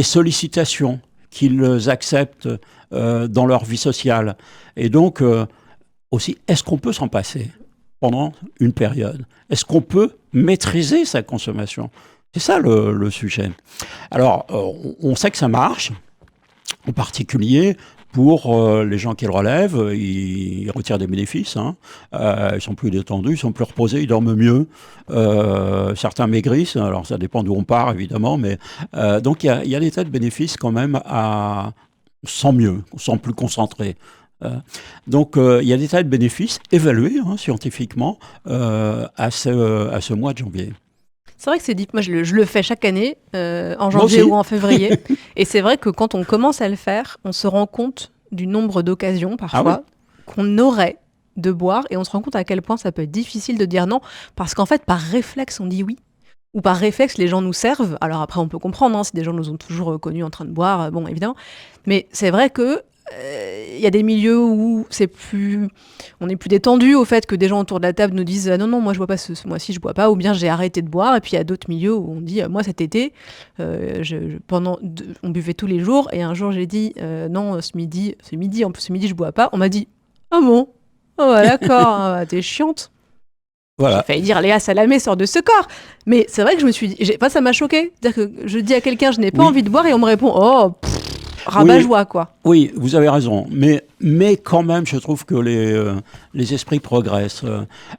sollicitations qu'ils acceptent dans leur vie sociale. Et donc, aussi, est-ce qu'on peut s'en passer pendant une période? Est-ce qu'on peut maîtriser sa consommation? C'est ça le sujet. Alors, on sait que ça marche. En particulier, pour les gens qui le relèvent, ils retirent des bénéfices. Hein. Ils sont plus détendus, ils sont plus reposés, ils dorment mieux. Certains maigrissent, alors ça dépend d'où on part évidemment, mais donc il y a des tas de bénéfices quand même on sent mieux, on sent plus concentré. Donc il y a des tas de bénéfices évalués scientifiquement à ce mois de janvier. C'est vrai que c'est dit. Moi, je le fais chaque année, en janvier ou en février. Et c'est vrai que quand on commence à le faire, on se rend compte du nombre d'occasions, parfois, qu'on aurait de boire. Et on se rend compte à quel point ça peut être difficile de dire non. Parce qu'en fait, par réflexe, on dit oui. Ou par réflexe, les gens nous servent. Alors après, on peut comprendre, si des gens nous ont toujours connus en train de boire, bon, évidemment. Mais c'est vrai que il y a des milieux où on est plus détendu au fait que des gens autour de la table nous disent non, moi je bois pas ce mois-ci, je bois pas, ou bien j'ai arrêté de boire. Et puis il y a d'autres milieux où on dit moi cet été, on buvait tous les jours, et un jour j'ai dit non, ce midi je bois pas. On m'a dit ah bon, oh, d'accord, t'es chiante. Voilà. J'ai failli dire Léa Salamé sort de ce corps. Mais c'est vrai que je me suis dit, ça m'a choqué. C'est-à-dire que je dis à quelqu'un je n'ai pas envie de boire et on me répond oh rabat-joie, quoi. Oui, vous avez raison. Mais quand même, je trouve que les esprits progressent.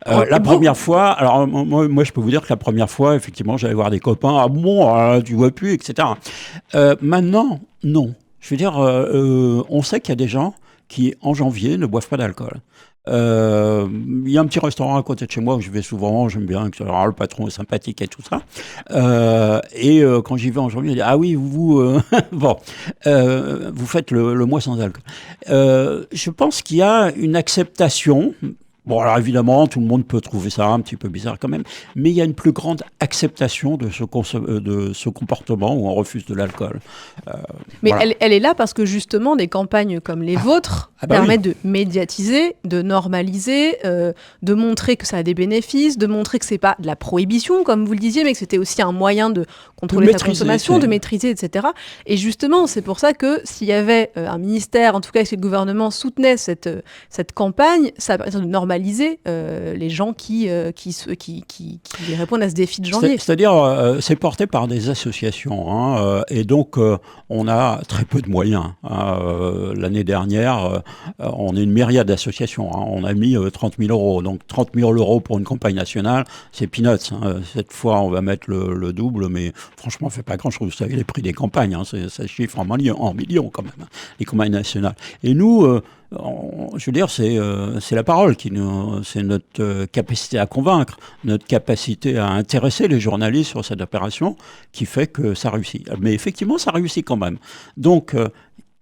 La première fois, alors moi, je peux vous dire que la première fois, effectivement, j'allais voir des copains. Ah bon, tu vois plus, etc. Maintenant, non. Je veux dire, on sait qu'il y a des gens qui, en janvier, ne boivent pas d'alcool. Il y a un petit restaurant à côté de chez moi où je vais souvent, j'aime bien, le patron est sympathique et tout ça. Quand j'y vais en janvier, il dit ah oui, vous faites le mois sans alcool. Je pense qu'il y a une acceptation. Bon, alors évidemment, tout le monde peut trouver ça un petit peu bizarre quand même, mais il y a une plus grande acceptation de ce comportement où on refuse de l'alcool. Mais voilà. Elle est là parce que justement, des campagnes comme les vôtres permettent de médiatiser, de normaliser, de montrer que ça a des bénéfices, de montrer que c'est pas de la prohibition, comme vous le disiez, mais que c'était aussi un moyen de contrôler sa consommation, de maîtriser, etc. Et justement, c'est pour ça que s'il y avait un ministère, en tout cas si le gouvernement soutenait cette campagne, ça permettrait de normaliser les gens qui répondent à ce défi de janvier. C'est-à-dire, c'est porté par des associations, et donc on a très peu de moyens. L'année dernière, on est une myriade d'associations. On a mis 30 000 euros. Donc 30 000 euros pour une campagne nationale, c'est peanuts. Cette fois, on va mettre le double, mais franchement, on ne fait pas grand-chose. Vous savez, les prix des campagnes, ça chiffre en millions quand même, les campagnes nationales. Et nous, je veux dire, c'est la parole c'est notre capacité à convaincre, notre capacité à intéresser les journalistes sur cette opération qui fait que ça réussit. Mais effectivement, ça réussit quand même. Donc,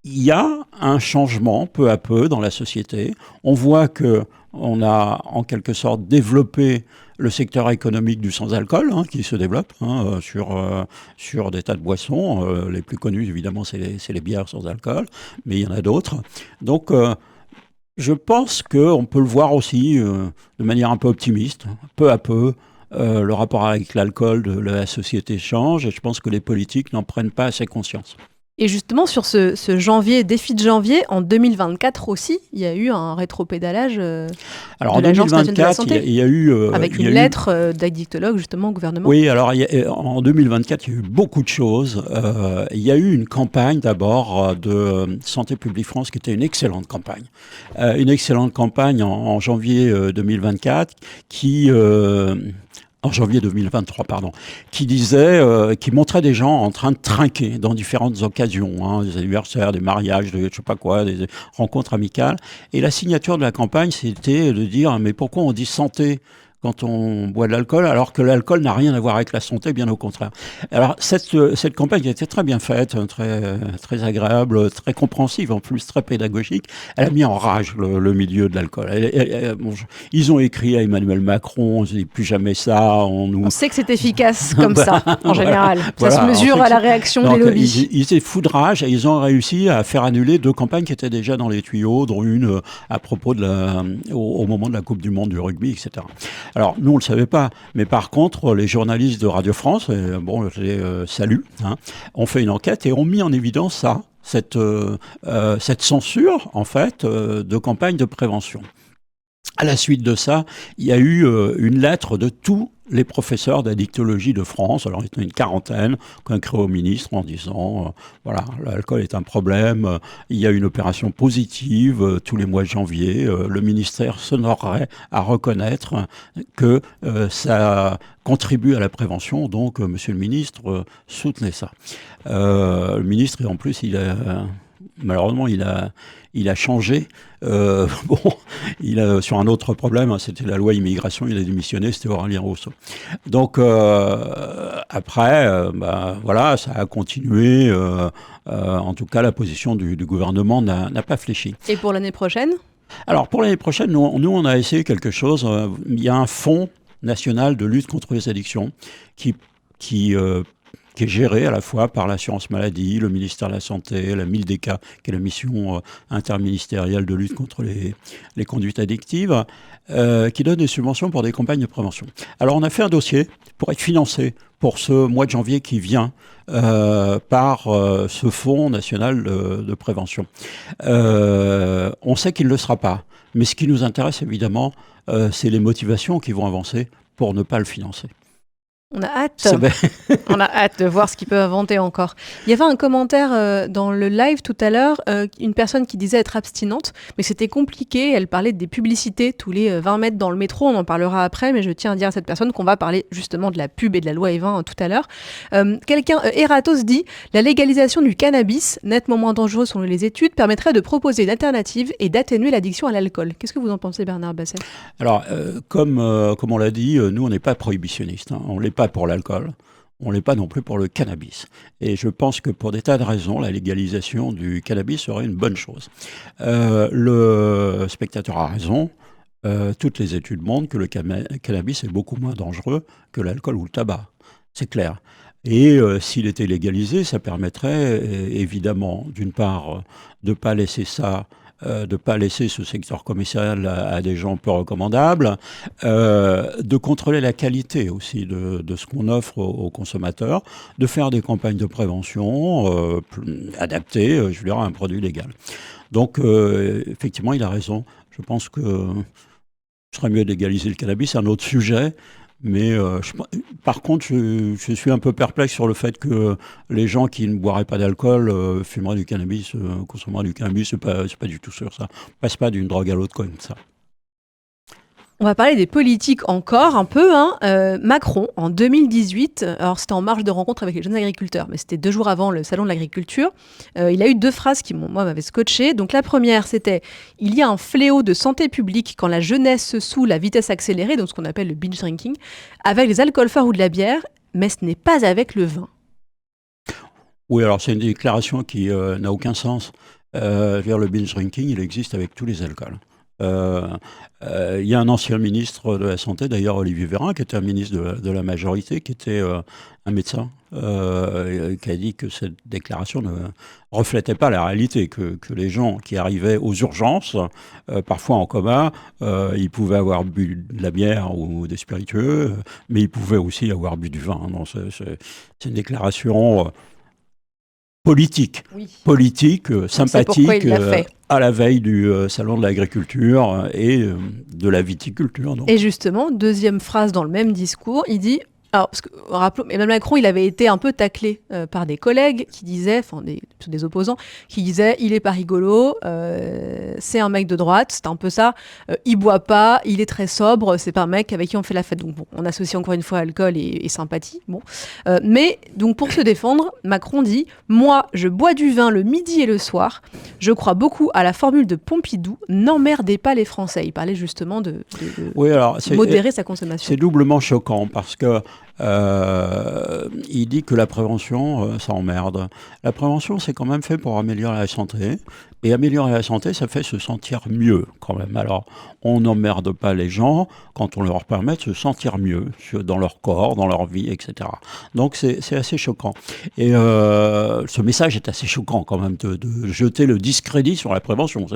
il y a un changement peu à peu dans la société. On voit que on a en quelque sorte développé le secteur économique du sans-alcool qui se développe sur des tas de boissons. Les plus connus, évidemment, c'est les bières sans alcool, mais il y en a d'autres. Donc, je pense qu'on peut le voir aussi de manière un peu optimiste. Peu à peu, le rapport avec l'alcool de la société change et je pense que les politiques n'en prennent pas assez conscience. Et justement, sur ce janvier, défi de janvier, en 2024 aussi, il y a eu un rétropédalage de l'Agence nationale de la santé. Il y a eu... avec une lettre d'addictologue, justement, au gouvernement. Oui, alors en 2024, il y a eu beaucoup de choses. Il y a eu une campagne d'abord de Santé publique France qui était une excellente campagne. Une excellente campagne en janvier 2024 en janvier 2023, pardon, qui montrait des gens en train de trinquer dans différentes occasions, des anniversaires, des mariages, je sais pas quoi, des rencontres amicales. Et la signature de la campagne, c'était de dire, mais pourquoi on dit santé quand on boit de l'alcool, alors que l'alcool n'a rien à voir avec la santé, bien au contraire. Alors, cette campagne a été très bien faite, très agréable, très compréhensive, en plus très pédagogique. Elle a mis en rage le milieu de l'alcool. Ils ont écrit à Emmanuel Macron, on ne dit plus jamais ça. On sait que c'est efficace comme ça, en général. Ça voilà, se mesure à la réaction des lobbies. Ils étaient fous de rage et ils ont réussi à faire annuler 2 campagnes qui étaient déjà dans les tuyaux, dont une à propos au moment de la Coupe du Monde du rugby, etc. Alors, nous, on ne le savait pas, mais par contre, les journalistes de Radio France, je les salue, ont fait une enquête et ont mis en évidence cette censure, en fait, de campagne de prévention. À la suite de ça, il y a eu une lettre de tous les professeurs d'addictologie de France, alors il y en a une quarantaine, qui ont écrit au ministre en disant voilà, l'alcool est un problème, il y a une opération positive tous les mois de janvier, le ministère s'honorerait à reconnaître que ça contribue à la prévention, donc monsieur le ministre, soutenez ça. Le ministre, en plus, malheureusement, il a changé. Sur un autre problème, c'était la loi immigration, il a démissionné, c'était Aurélien Rousseau. Donc, après, voilà, ça a continué. En tout cas, la position du gouvernement n'a pas fléchi. Et pour l'année prochaine ? Alors, pour l'année prochaine, nous, on a essayé quelque chose. Il y a un fonds national de lutte contre les addictions qui est géré à la fois par l'assurance maladie, le ministère de la Santé, la MILDECA, qui est la mission interministérielle de lutte contre les conduites addictives, qui donne des subventions pour des campagnes de prévention. Alors on a fait un dossier pour être financé pour ce mois de janvier qui vient par ce Fonds national de prévention. On sait qu'il ne le sera pas, mais ce qui nous intéresse évidemment, c'est les motivations qui vont avancer pour ne pas le financer. On a hâte. On a hâte de voir ce qu'ils peuvent inventer encore. Il y avait un commentaire dans le live tout à l'heure, une personne qui disait être abstinente, mais c'était compliqué. Elle parlait des publicités tous les 20 mètres dans le métro. On en parlera après, mais je tiens à dire à cette personne qu'on va parler justement de la pub et de la loi E20 tout à l'heure. Eratos dit « La légalisation du cannabis, nettement moins dangereux selon les études, permettrait de proposer une alternative et d'atténuer l'addiction à l'alcool. » Qu'est-ce que vous en pensez, Bernard Basset ? Alors, comme on l'a dit, nous, on n'est pas prohibitionnistes. On l'est pas pour l'alcool, on l'est pas non plus pour le cannabis. Et je pense que pour des tas de raisons, la légalisation du cannabis serait une bonne chose. Le spectateur a raison, toutes les études montrent que le cannabis est beaucoup moins dangereux que l'alcool ou le tabac, c'est clair. Et s'il était légalisé, ça permettrait évidemment, d'une part, de ne pas laisser ce secteur commercial à des gens peu recommandables, de contrôler la qualité aussi de ce qu'on offre aux consommateurs, de faire des campagnes de prévention adaptées, je veux dire, à un produit légal. Donc, effectivement, il a raison. Je pense que ce serait mieux de légaliser le cannabis, c'est un autre sujet. Mais par contre, je suis un peu perplexe sur le fait que les gens qui ne boiraient pas d'alcool fumeraient du cannabis, consommeraient du cannabis. C'est pas du tout sûr ça. On passe pas d'une drogue à l'autre comme ça. On va parler des politiques encore un peu. Macron, en 2018, alors c'était en marge de rencontre avec les jeunes agriculteurs, mais c'était 2 jours avant le salon de l'agriculture, il a eu 2 phrases qui, moi, m'avaient scotché. Donc la première, c'était « Il y a un fléau de santé publique quand la jeunesse se saoule à vitesse accélérée », donc ce qu'on appelle le binge drinking, avec les alcools forts ou de la bière, mais ce n'est pas avec le vin. Oui, alors c'est une déclaration qui n'a aucun sens. Le binge drinking, il existe avec tous les alcools. Il y a un ancien ministre de la Santé, d'ailleurs Olivier Véran, qui était un ministre de la majorité, qui était un médecin, qui a dit que cette déclaration ne reflétait pas la réalité, que les gens qui arrivaient aux urgences, parfois en coma, ils pouvaient avoir bu de la bière ou des spiritueux, mais ils pouvaient aussi avoir bu du vin. Non, c'est une déclaration politique, sympathique, à la veille du salon de l'agriculture et de la viticulture. Donc. Et justement, deuxième phrase dans le même discours, il dit... Alors, parce que, rappelons, Emmanuel Macron, il avait été un peu taclé par des collègues qui disaient, des opposants, qui disaient il est pas rigolo, c'est un mec de droite, c'est un peu ça, il boit pas, il est très sobre, c'est pas un mec avec qui on fait la fête. Donc bon, on associe encore une fois alcool et sympathie. Bon. Mais donc pour se défendre, Macron dit moi, je bois du vin le midi et le soir, je crois beaucoup à la formule de Pompidou, n'emmerdez pas les Français. Il parlait justement de modérer sa consommation. C'est doublement choquant parce que il dit que la prévention, ça emmerde. La prévention, c'est quand même fait pour améliorer la santé. Et améliorer la santé, ça fait se sentir mieux quand même. Alors, on n'emmerde pas les gens quand on leur permet de se sentir mieux dans leur corps, dans leur vie, etc. Donc, c'est assez choquant. Et ce message est assez choquant quand même, de jeter le discrédit sur la prévention.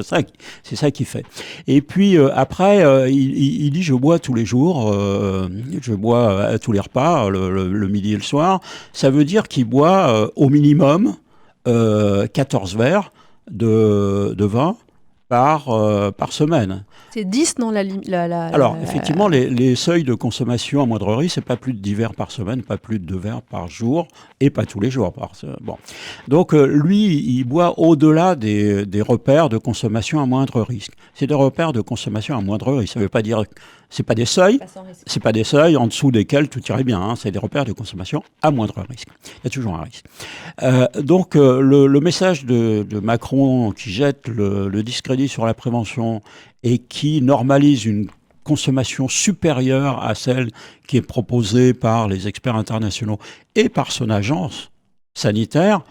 C'est ça qu'il fait. Et puis, après, il dit, je bois tous les jours, je bois à tous les repas, le midi et le soir. Ça veut dire qu'il boit au minimum 14 verres de vin par semaine. C'est 10 dans la... Alors, effectivement, les seuils de consommation à moindre risque, c'est pas plus de 10 verres par semaine, pas plus de 2 verres par jour, et pas tous les jours. Bon. Donc, lui, il boit au-delà des repères de consommation à moindre risque. C'est des repères de consommation à moindre risque. Ça ne veut pas dire... C'est pas des seuils, c'est pas des seuils en dessous desquels tout irait bien. Hein. C'est des repères de consommation à moindre risque. Il y a toujours un risque. Donc le message de Macron qui jette le discrédit sur la prévention et qui normalise une consommation supérieure à celle qui est proposée par les experts internationaux et par son agence sanitaire,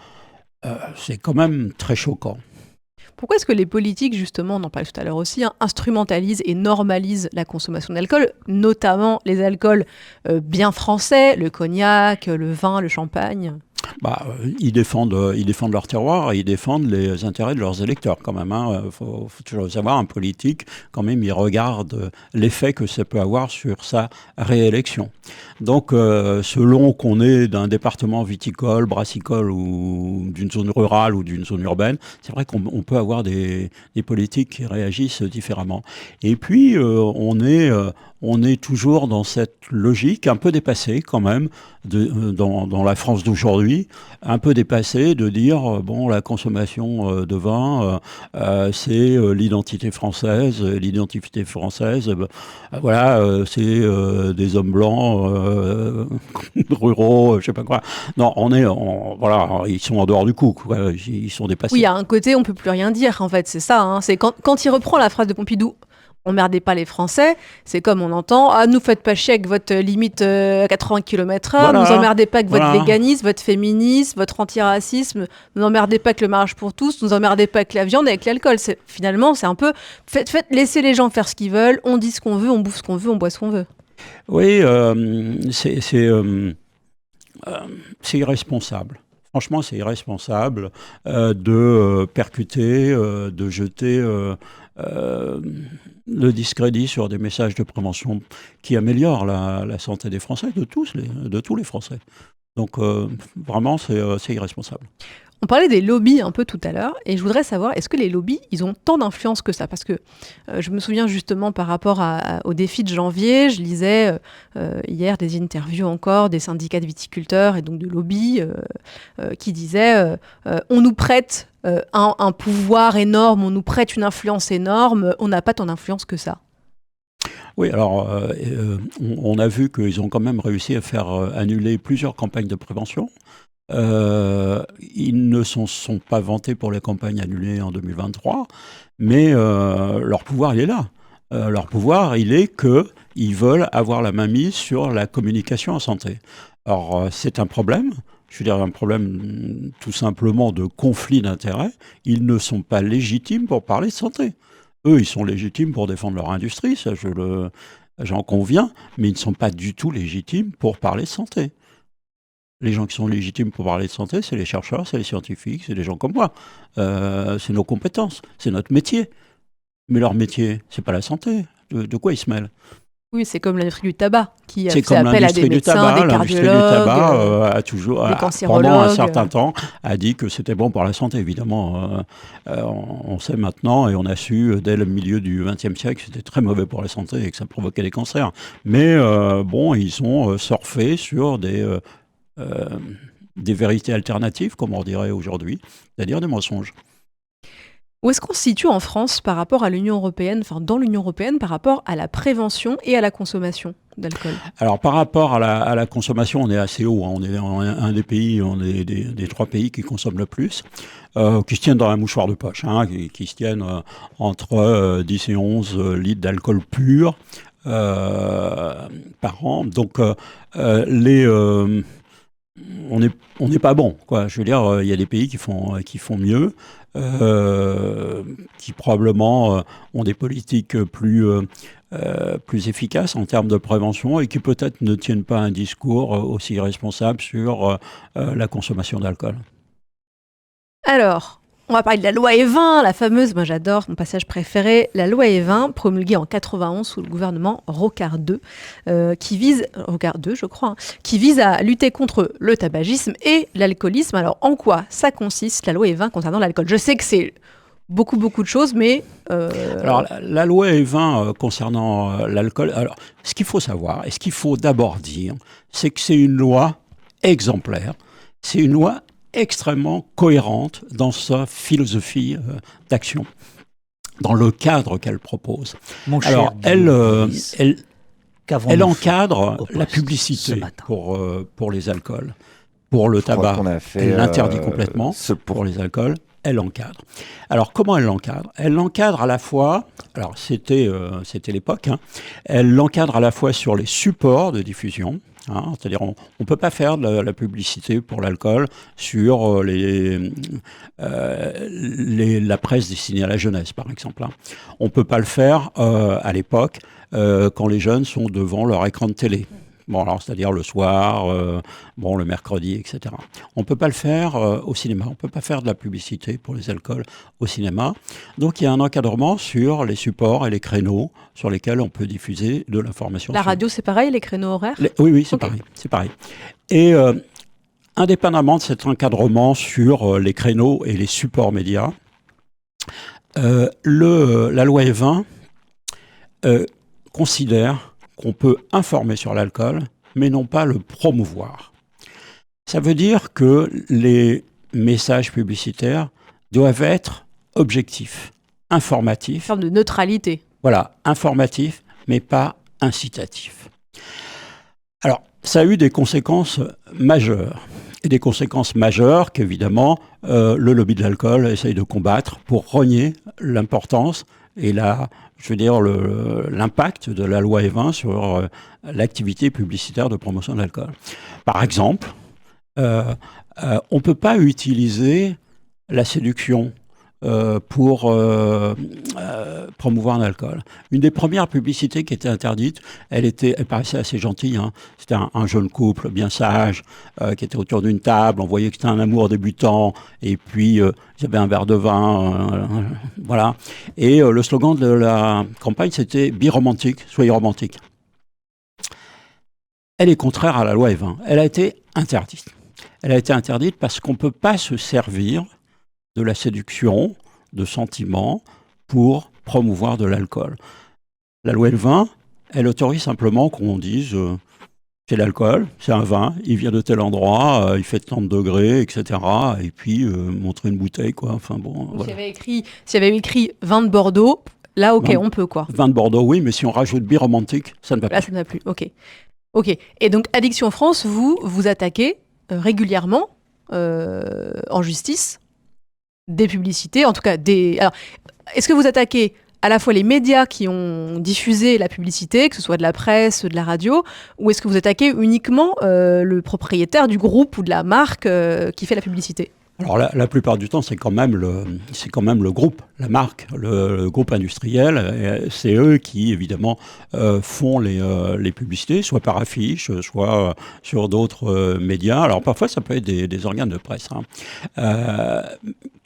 c'est quand même très choquant. Pourquoi est-ce que les politiques, justement, on en parlait tout à l'heure aussi, instrumentalisent et normalisent la consommation d'alcool, notamment les alcools bien français, le cognac, le vin, le champagne ? Ils défendent leur terroir et ils défendent les intérêts de leurs électeurs quand même. Faut toujours savoir, un politique, quand même, il regarde l'effet que ça peut avoir sur sa réélection. Donc, selon qu'on est d'un département viticole, brassicole ou d'une zone rurale ou d'une zone urbaine, c'est vrai qu'on peut avoir des politiques qui réagissent différemment. Et puis, on est toujours dans cette logique un peu dépassée quand même, dans la France d'aujourd'hui, un peu dépassée de dire, la consommation de vin, c'est l'identité française, c'est des hommes blancs, ruraux, je sais pas quoi. Non, ils sont en dehors du coup, quoi. Ils sont dépassés. Oui, il y a un côté, on peut plus rien dire, en fait, c'est ça. Hein. C'est quand il reprend la phrase de Pompidou, emmerdez pas les Français, c'est comme on entend, nous faites pas chier avec votre limite à 80 km/h, nous emmerdez pas avec votre véganisme, votre féminisme, votre antiracisme, nous emmerdez pas avec le mariage pour tous, nous emmerdez pas avec la viande et avec l'alcool. Finalement, c'est un peu, laissez les gens faire ce qu'ils veulent, on dit ce qu'on veut, on bouffe ce qu'on veut, on boit ce qu'on veut. Oui, c'est irresponsable. Franchement, c'est irresponsable de percuter, de jeter le discrédit sur des messages de prévention qui améliorent la santé des Français, de tous les Français. Donc vraiment, c'est irresponsable. On parlait des lobbies un peu tout à l'heure, et je voudrais savoir, est-ce que les lobbies, ils ont tant d'influence que ça ? Parce que je me souviens justement par rapport au défi de janvier, je lisais hier des interviews encore des syndicats de viticulteurs et donc de lobbies qui disaient on nous prête un pouvoir énorme, on nous prête une influence énorme, on n'a pas tant d'influence que ça. Oui, alors on a vu qu'ils ont quand même réussi à faire annuler plusieurs campagnes de prévention. Ils ne sont pas vantés pour les campagnes annulées en 2023, mais leur pouvoir, il est là. Leur pouvoir, il est qu'ils veulent avoir la main mise sur la communication en santé. Alors, c'est un problème. Je veux dire, un problème tout simplement de conflit d'intérêts. Ils ne sont pas légitimes pour parler de santé. Eux, ils sont légitimes pour défendre leur industrie, ça j'en conviens, mais ils ne sont pas du tout légitimes pour parler de santé. Les gens qui sont légitimes pour parler de santé, c'est les chercheurs, c'est les scientifiques, c'est des gens comme moi. C'est nos compétences, c'est notre métier. Mais leur métier, c'est pas la santé. De quoi ils se mêlent? Oui, c'est comme l'industrie du tabac, qui C'est fait comme appel à des l'industrie du médecins, tabac. des L'industrie du cardiologues, tabac a toujours, des pendant un cancérologues. certain temps, a dit que c'était bon pour la santé, évidemment. On sait maintenant, et on a su dès le milieu du XXe siècle, que c'était très mauvais pour la santé et que ça provoquait des cancers. Mais bon, ils ont surfé sur des vérités alternatives, comme on dirait aujourd'hui, c'est-à-dire des mensonges. Où est-ce qu'on se situe en France par rapport à l'Union européenne, enfin dans l'Union européenne, par rapport à la prévention et à la consommation d'alcool? Alors par rapport à la consommation, on est assez haut, hein. On est un des pays, on est des 3 pays qui consomment le plus, qui se tiennent dans la mouchoir de poche, hein, qui se tiennent entre 10 et 11 litres d'alcool pur par an. Donc on n'est pas bon, quoi. Je veux dire, il y a des pays qui font mieux, qui probablement ont des politiques plus efficaces en termes de prévention et qui peut-être ne tiennent pas un discours aussi responsable sur la consommation d'alcool. Alors, on va parler de la loi E20, la fameuse, moi j'adore, mon passage préféré, la loi E20, promulguée en 91 sous le gouvernement Rocard II, Rocard II je crois, qui vise à lutter contre le tabagisme et l'alcoolisme. Alors en quoi ça consiste, la loi E20 concernant l'alcool? Je sais que c'est beaucoup de choses, mais... Alors la loi E20 concernant l'alcool, alors ce qu'il faut savoir et ce qu'il faut d'abord dire, c'est que c'est une loi exemplaire, c'est une loi extrêmement cohérente dans sa philosophie d'action, dans le cadre qu'elle propose. Alors, elle encadre la publicité pour les alcools. Pour le tabac, elle l'interdit complètement. Pour les alcools, elle l'encadre. Alors, comment elle l'encadre? Elle l'encadre à la fois, alors c'était l'époque, hein, elle l'encadre à la fois sur les supports de diffusion. Hein, c'est-à-dire, on ne peut pas faire de la publicité pour l'alcool sur la presse destinée à la jeunesse, par exemple. Hein. On ne peut pas le faire à l'époque quand les jeunes sont devant leur écran de télé. Bon, alors, c'est-à-dire le soir, le mercredi, etc. On ne peut pas le faire au cinéma. On ne peut pas faire de la publicité pour les alcools au cinéma. Donc, il y a un encadrement sur les supports et les créneaux sur lesquels on peut diffuser de l'information. La radio, c'est pareil, les créneaux horaires? Oui, c'est pareil. C'est pareil. Et indépendamment de cet encadrement sur les créneaux et les supports médias, la loi E20 considère qu'on peut informer sur l'alcool, mais non pas le promouvoir. Ça veut dire que les messages publicitaires doivent être objectifs, informatifs. Une forme de neutralité. Voilà, informatifs, mais pas incitatifs. Alors, ça a eu des conséquences majeures. Et des conséquences majeures qu'évidemment, le lobby de l'alcool essaye de combattre pour renier l'importance et l'impact de la loi E20 sur l'activité publicitaire de promotion de l'alcool. Par exemple, on ne peut pas utiliser la séduction pour promouvoir un alcool. Une des premières publicités qui était interdite, elle paraissait assez gentille. Hein. C'était un jeune couple bien sage qui était autour d'une table. On voyait que c'était un amour débutant. Et puis, ils avaient un verre de vin. Voilà. Et le slogan de la campagne, c'était « Biromantique, soyez romantique ». Elle est contraire à la loi E20. Elle a été interdite. Elle a été interdite parce qu'on ne peut pas se servir de la séduction, de sentiments, pour promouvoir de l'alcool. La loi E20, elle autorise simplement qu'on dise c'est l'alcool, c'est un vin, il vient de tel endroit, il fait 30 degrés, etc. Et puis montrer une bouteille, quoi. Enfin bon. Voilà. S'il y avait écrit vin de Bordeaux, Là, ok, Vin- on peut quoi. Vin de Bordeaux, oui, mais si on rajoute bière romantique, ça ne va Là, pas. ça ne va plus. Ok. Ok. Et donc, Addiction France, vous vous attaquez régulièrement en justice des publicités, en tout cas des. Alors, est-ce que vous attaquez à la fois les médias qui ont diffusé la publicité, que ce soit de la presse, de la radio, ou est-ce que vous attaquez uniquement le propriétaire du groupe ou de la marque qui fait la publicité? Alors la plupart du temps, c'est quand même le groupe, la marque, le groupe industriel. Et c'est eux qui, évidemment, font les publicités, soit par affiche, soit sur d'autres médias. Alors parfois, ça peut être des organes de presse, hein,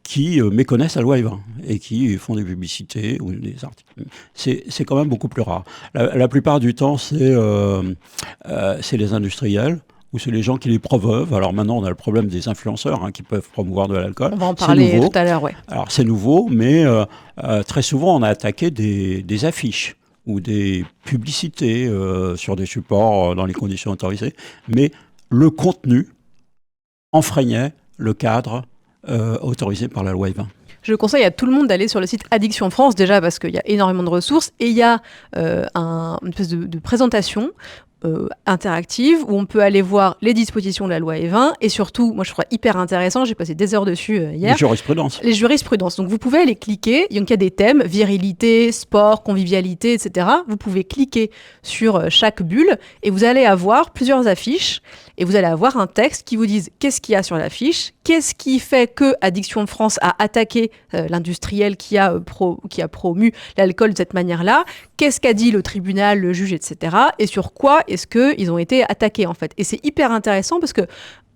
qui méconnaissent la loi Evin et qui font des publicités ou des articles. C'est quand même beaucoup plus rare. La plupart du temps, c'est les industriels ou c'est les gens qui les promeuvent. Alors maintenant, on a le problème des influenceurs, hein, qui peuvent promouvoir de l'alcool. On va en parler nouveau. tout à l'heure, ouais. Alors c'est nouveau, mais très souvent, on a attaqué des affiches ou des publicités sur des supports dans les conditions autorisées. Mais le contenu enfreignait le cadre autorisé par la loi Evin. Je conseille à tout le monde d'aller sur le site Addiction France, déjà parce qu'il y a énormément de ressources, et il y a une espèce de présentation interactive où on peut aller voir les dispositions de la loi Evin, et surtout, moi je trouve hyper intéressant, j'ai passé des heures dessus hier. Les jurisprudences. Les jurisprudences. Donc vous pouvez aller cliquer, donc il y a des thèmes, virilité, sport, convivialité, etc. Vous pouvez cliquer sur chaque bulle et vous allez avoir plusieurs affiches et vous allez avoir un texte qui vous dise qu'est-ce qu'il y a sur l'affiche, qu'est-ce qui fait que Addiction France a attaqué l'industriel qui a promu l'alcool de cette manière-là, qu'est-ce qu'a dit le tribunal, le juge, etc. Et sur quoi est-ce qu'ils ont été attaqués en fait. Et c'est hyper intéressant parce que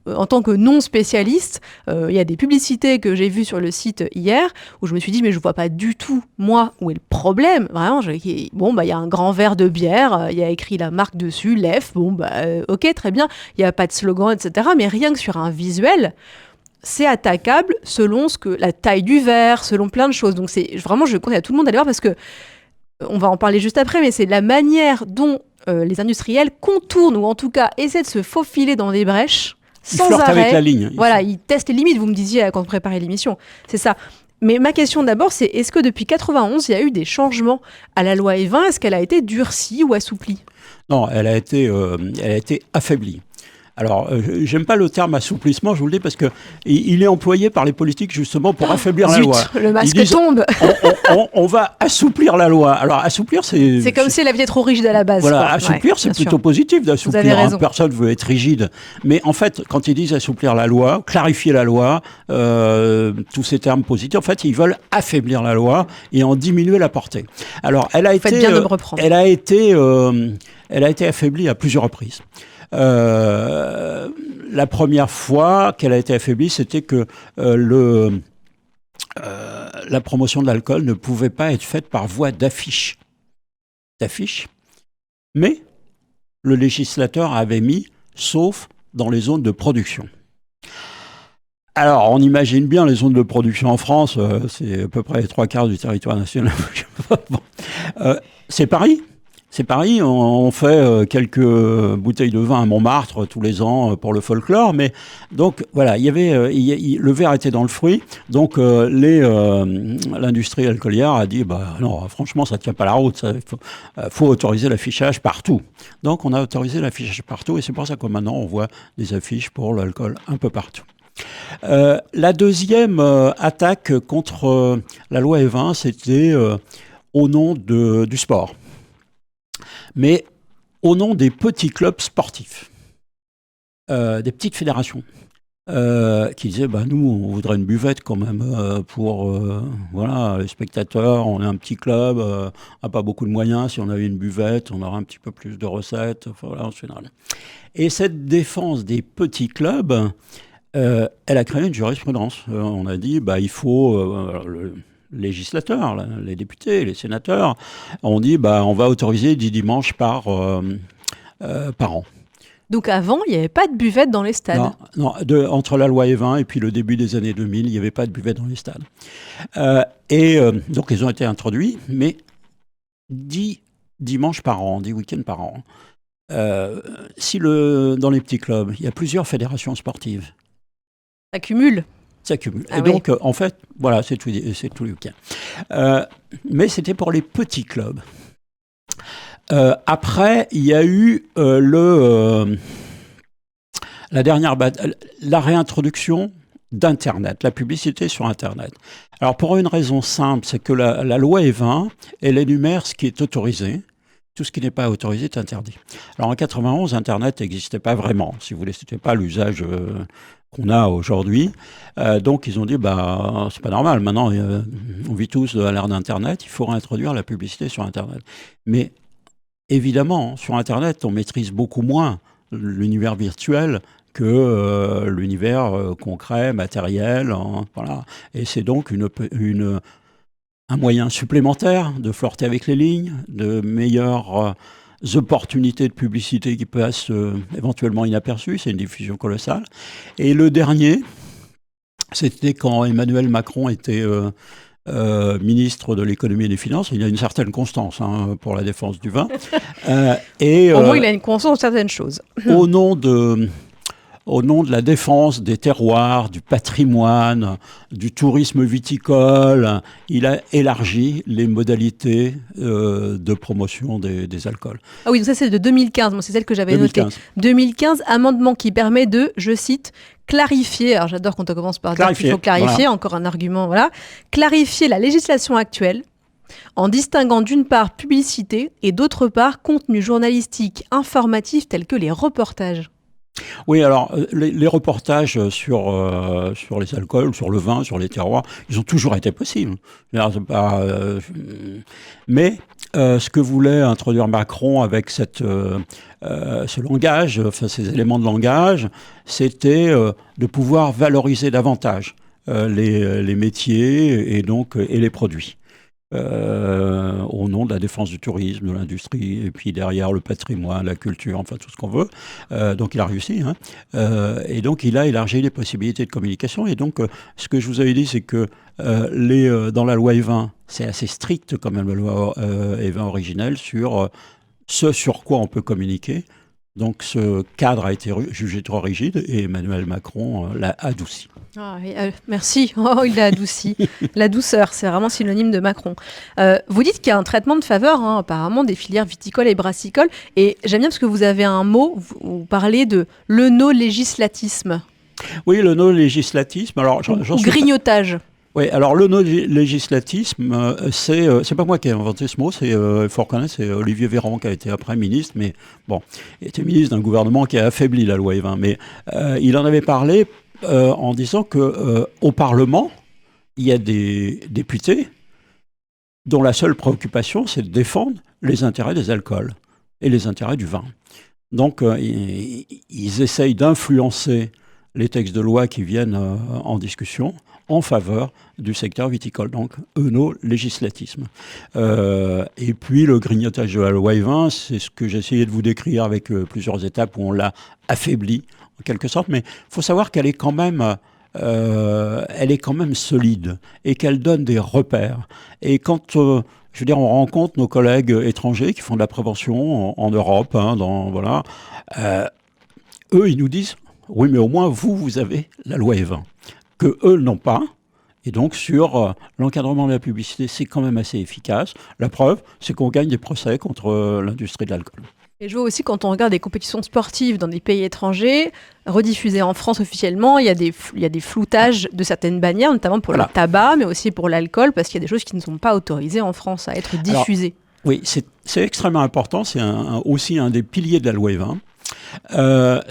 en tant que non-spécialiste, il y a des publicités que j'ai vues sur le site hier où je me suis dit mais je vois pas du tout moi où est le problème. Vraiment, il y a un grand verre de bière, il y a écrit la marque dessus, l'EF, ok, très bien, il y a pas de slogan, etc. Mais rien que sur un visuel, c'est attaquable selon la taille du verre, selon plein de choses. Donc c'est vraiment, je conseille à tout le monde d'aller voir parce que on va en parler juste après, mais c'est la manière dont les industriels contournent ou en tout cas essaient de se faufiler dans des brèches. Sans Ils flirtent arrêt. avec la ligne. Voilà, ils testent les limites, vous me disiez quand on préparait l'émission. C'est ça. Mais ma question d'abord, c'est est-ce que depuis 91, il y a eu des changements à la loi Evin? Est-ce qu'elle a été durcie ou assouplie? Non, elle a été affaiblie. Alors, j'aime pas le terme assouplissement, je vous le dis, parce que il est employé par les politiques justement pour affaiblir la loi. Le masque Ils disent, tombe. on va assouplir la loi. Alors, assouplir, c'est... C'est comme si elle avait été trop rigide à la base. Voilà, quoi. assouplir, c'est plutôt positif d'assouplir. Vous avez raison. Personne ne veut être rigide. Mais en fait, quand ils disent assouplir la loi, clarifier la loi, tous ces termes positifs, en fait, ils veulent affaiblir la loi et en diminuer la portée. Alors, elle a été affaiblie à plusieurs reprises. La première fois qu'elle a été affaiblie, c'était que la promotion de l'alcool ne pouvait pas être faite par voie d'affiche. Mais le législateur avait mis « sauf dans les zones de production ». Alors, on imagine bien les zones de production en France, c'est à peu près les 3/4 du territoire national. C'est Paris. C'est Paris, on fait quelques bouteilles de vin à Montmartre tous les ans pour le folklore, mais donc voilà, le verre était dans le fruit, donc l'industrie alcoolière a dit non, franchement ça tient pas la route, il faut autoriser l'affichage partout. Donc on a autorisé l'affichage partout et c'est pour ça que maintenant on voit des affiches pour l'alcool un peu partout. La deuxième attaque contre la loi Evin, c'était au nom du sport. Mais au nom des petits clubs sportifs, des petites fédérations, qui disaient nous, on voudrait une buvette quand même pour les spectateurs. On est un petit club, on n'a pas beaucoup de moyens. Si on avait une buvette, on aurait un petit peu plus de recettes. En général. Et cette défense des petits clubs, elle a créé une jurisprudence. On a dit il faut... législateurs, les députés, les sénateurs, ont dit on va autoriser 10 dimanches par an. Donc avant, il n'y avait pas de buvette dans les stades. Non, entre la loi Evin et puis le début des années 2000, il n'y avait pas de buvette dans les stades. Donc ils ont été introduits, mais 10 dimanches par an, 10 week-ends par an. Si dans les petits clubs, il y a plusieurs fédérations sportives. Ça cumule. s'accumule. Ah et oui. donc, en fait, voilà, c'est tout le week-end. Mais c'était pour les petits clubs. Après, il y a eu la réintroduction d'Internet, la publicité sur Internet. Alors, pour une raison simple, c'est que la loi E20, elle énumère ce qui est autorisé. Tout ce qui n'est pas autorisé est interdit. Alors, en 91, Internet n'existait pas vraiment. Si vous voulez, ce n'était pas l'usage qu'on a aujourd'hui. Donc, ils ont dit, c'est pas normal. Maintenant, on vit tous à l'ère d'Internet. Il faut réintroduire la publicité sur Internet. Mais évidemment, sur Internet, on maîtrise beaucoup moins l'univers virtuel que l'univers concret, matériel. Voilà. Et c'est donc un moyen supplémentaire de flirter avec les lignes, de meilleures opportunités de publicité qui passent éventuellement inaperçues. C'est une diffusion colossale. Et le dernier, c'était quand Emmanuel Macron était ministre de l'économie et des finances. Il y a une certaine constance pour la défense du vin. Au moins, il a une conscience de certaines choses. Au nom de la défense des terroirs, du patrimoine, du tourisme viticole, il a élargi les modalités de promotion des alcools. Ah oui, donc ça c'est de 2015, moi c'est celle que j'avais notée. 2015, amendement qui permet de, je cite, clarifier, alors j'adore quand on commence par dire qu'il faut clarifier, voilà. Encore un argument, voilà, clarifier la législation actuelle en distinguant d'une part publicité et d'autre part contenu journalistique informatif tels que les reportages. Oui, alors les reportages sur les alcools, sur le vin, sur les terroirs, ils ont toujours été possibles. Mais ce que voulait introduire Macron avec ce langage, ces éléments de langage, c'était de pouvoir valoriser davantage les métiers et les produits. Au nom de la défense du tourisme, de l'industrie, et puis derrière le patrimoine, la culture, enfin tout ce qu'on veut. Donc il a réussi. Et donc il a élargi les possibilités de communication. Et donc ce que je vous avais dit, c'est que dans la loi E20, c'est assez strict quand même, la loi E20 originelle, sur ce sur quoi on peut communiquer. Donc ce cadre a été jugé trop rigide et Emmanuel Macron l'a adouci. Ah, merci, il l'a adouci. La douceur, c'est vraiment synonyme de Macron. Vous dites qu'il y a un traitement de faveur, apparemment, des filières viticoles et brassicoles. Et j'aime bien parce que vous avez un mot, vous parlez de l'œno-législatisme. Oui, l'œno-législatisme. Alors, grignotage. Oui, alors l'œno-législatisme, c'est pas moi qui ai inventé ce mot, il faut reconnaître, c'est Olivier Véran qui a été après ministre, mais bon, il était ministre d'un gouvernement qui a affaibli la loi E20, mais il en avait parlé en disant qu'au Parlement, il y a des députés dont la seule préoccupation, c'est de défendre les intérêts des alcools et les intérêts du vin. Donc, ils essayent d'influencer les textes de loi qui viennent en discussion en faveur du secteur viticole, donc œno-législatisme. Et puis le grignotage de la loi E20, c'est ce que j'ai essayé de vous décrire avec plusieurs étapes où on l'a affaibli en quelque sorte, mais il faut savoir qu'elle est quand même solide et qu'elle donne des repères. Et quand je veux dire, on rencontre nos collègues étrangers qui font de la prévention en Europe, voilà, eux, ils nous disent « Oui, mais au moins, vous avez la loi E20 ». Que eux n'ont pas. Et donc, sur l'encadrement de la publicité, c'est quand même assez efficace. La preuve, c'est qu'on gagne des procès contre l'industrie de l'alcool. Et je vois aussi, quand on regarde des compétitions sportives dans des pays étrangers, rediffusées en France officiellement, il y a des floutages de certaines bannières, notamment pour le tabac, mais aussi pour l'alcool, parce qu'il y a des choses qui ne sont pas autorisées en France à être diffusées. Alors, oui, c'est extrêmement important. C'est aussi un des piliers de la loi E20.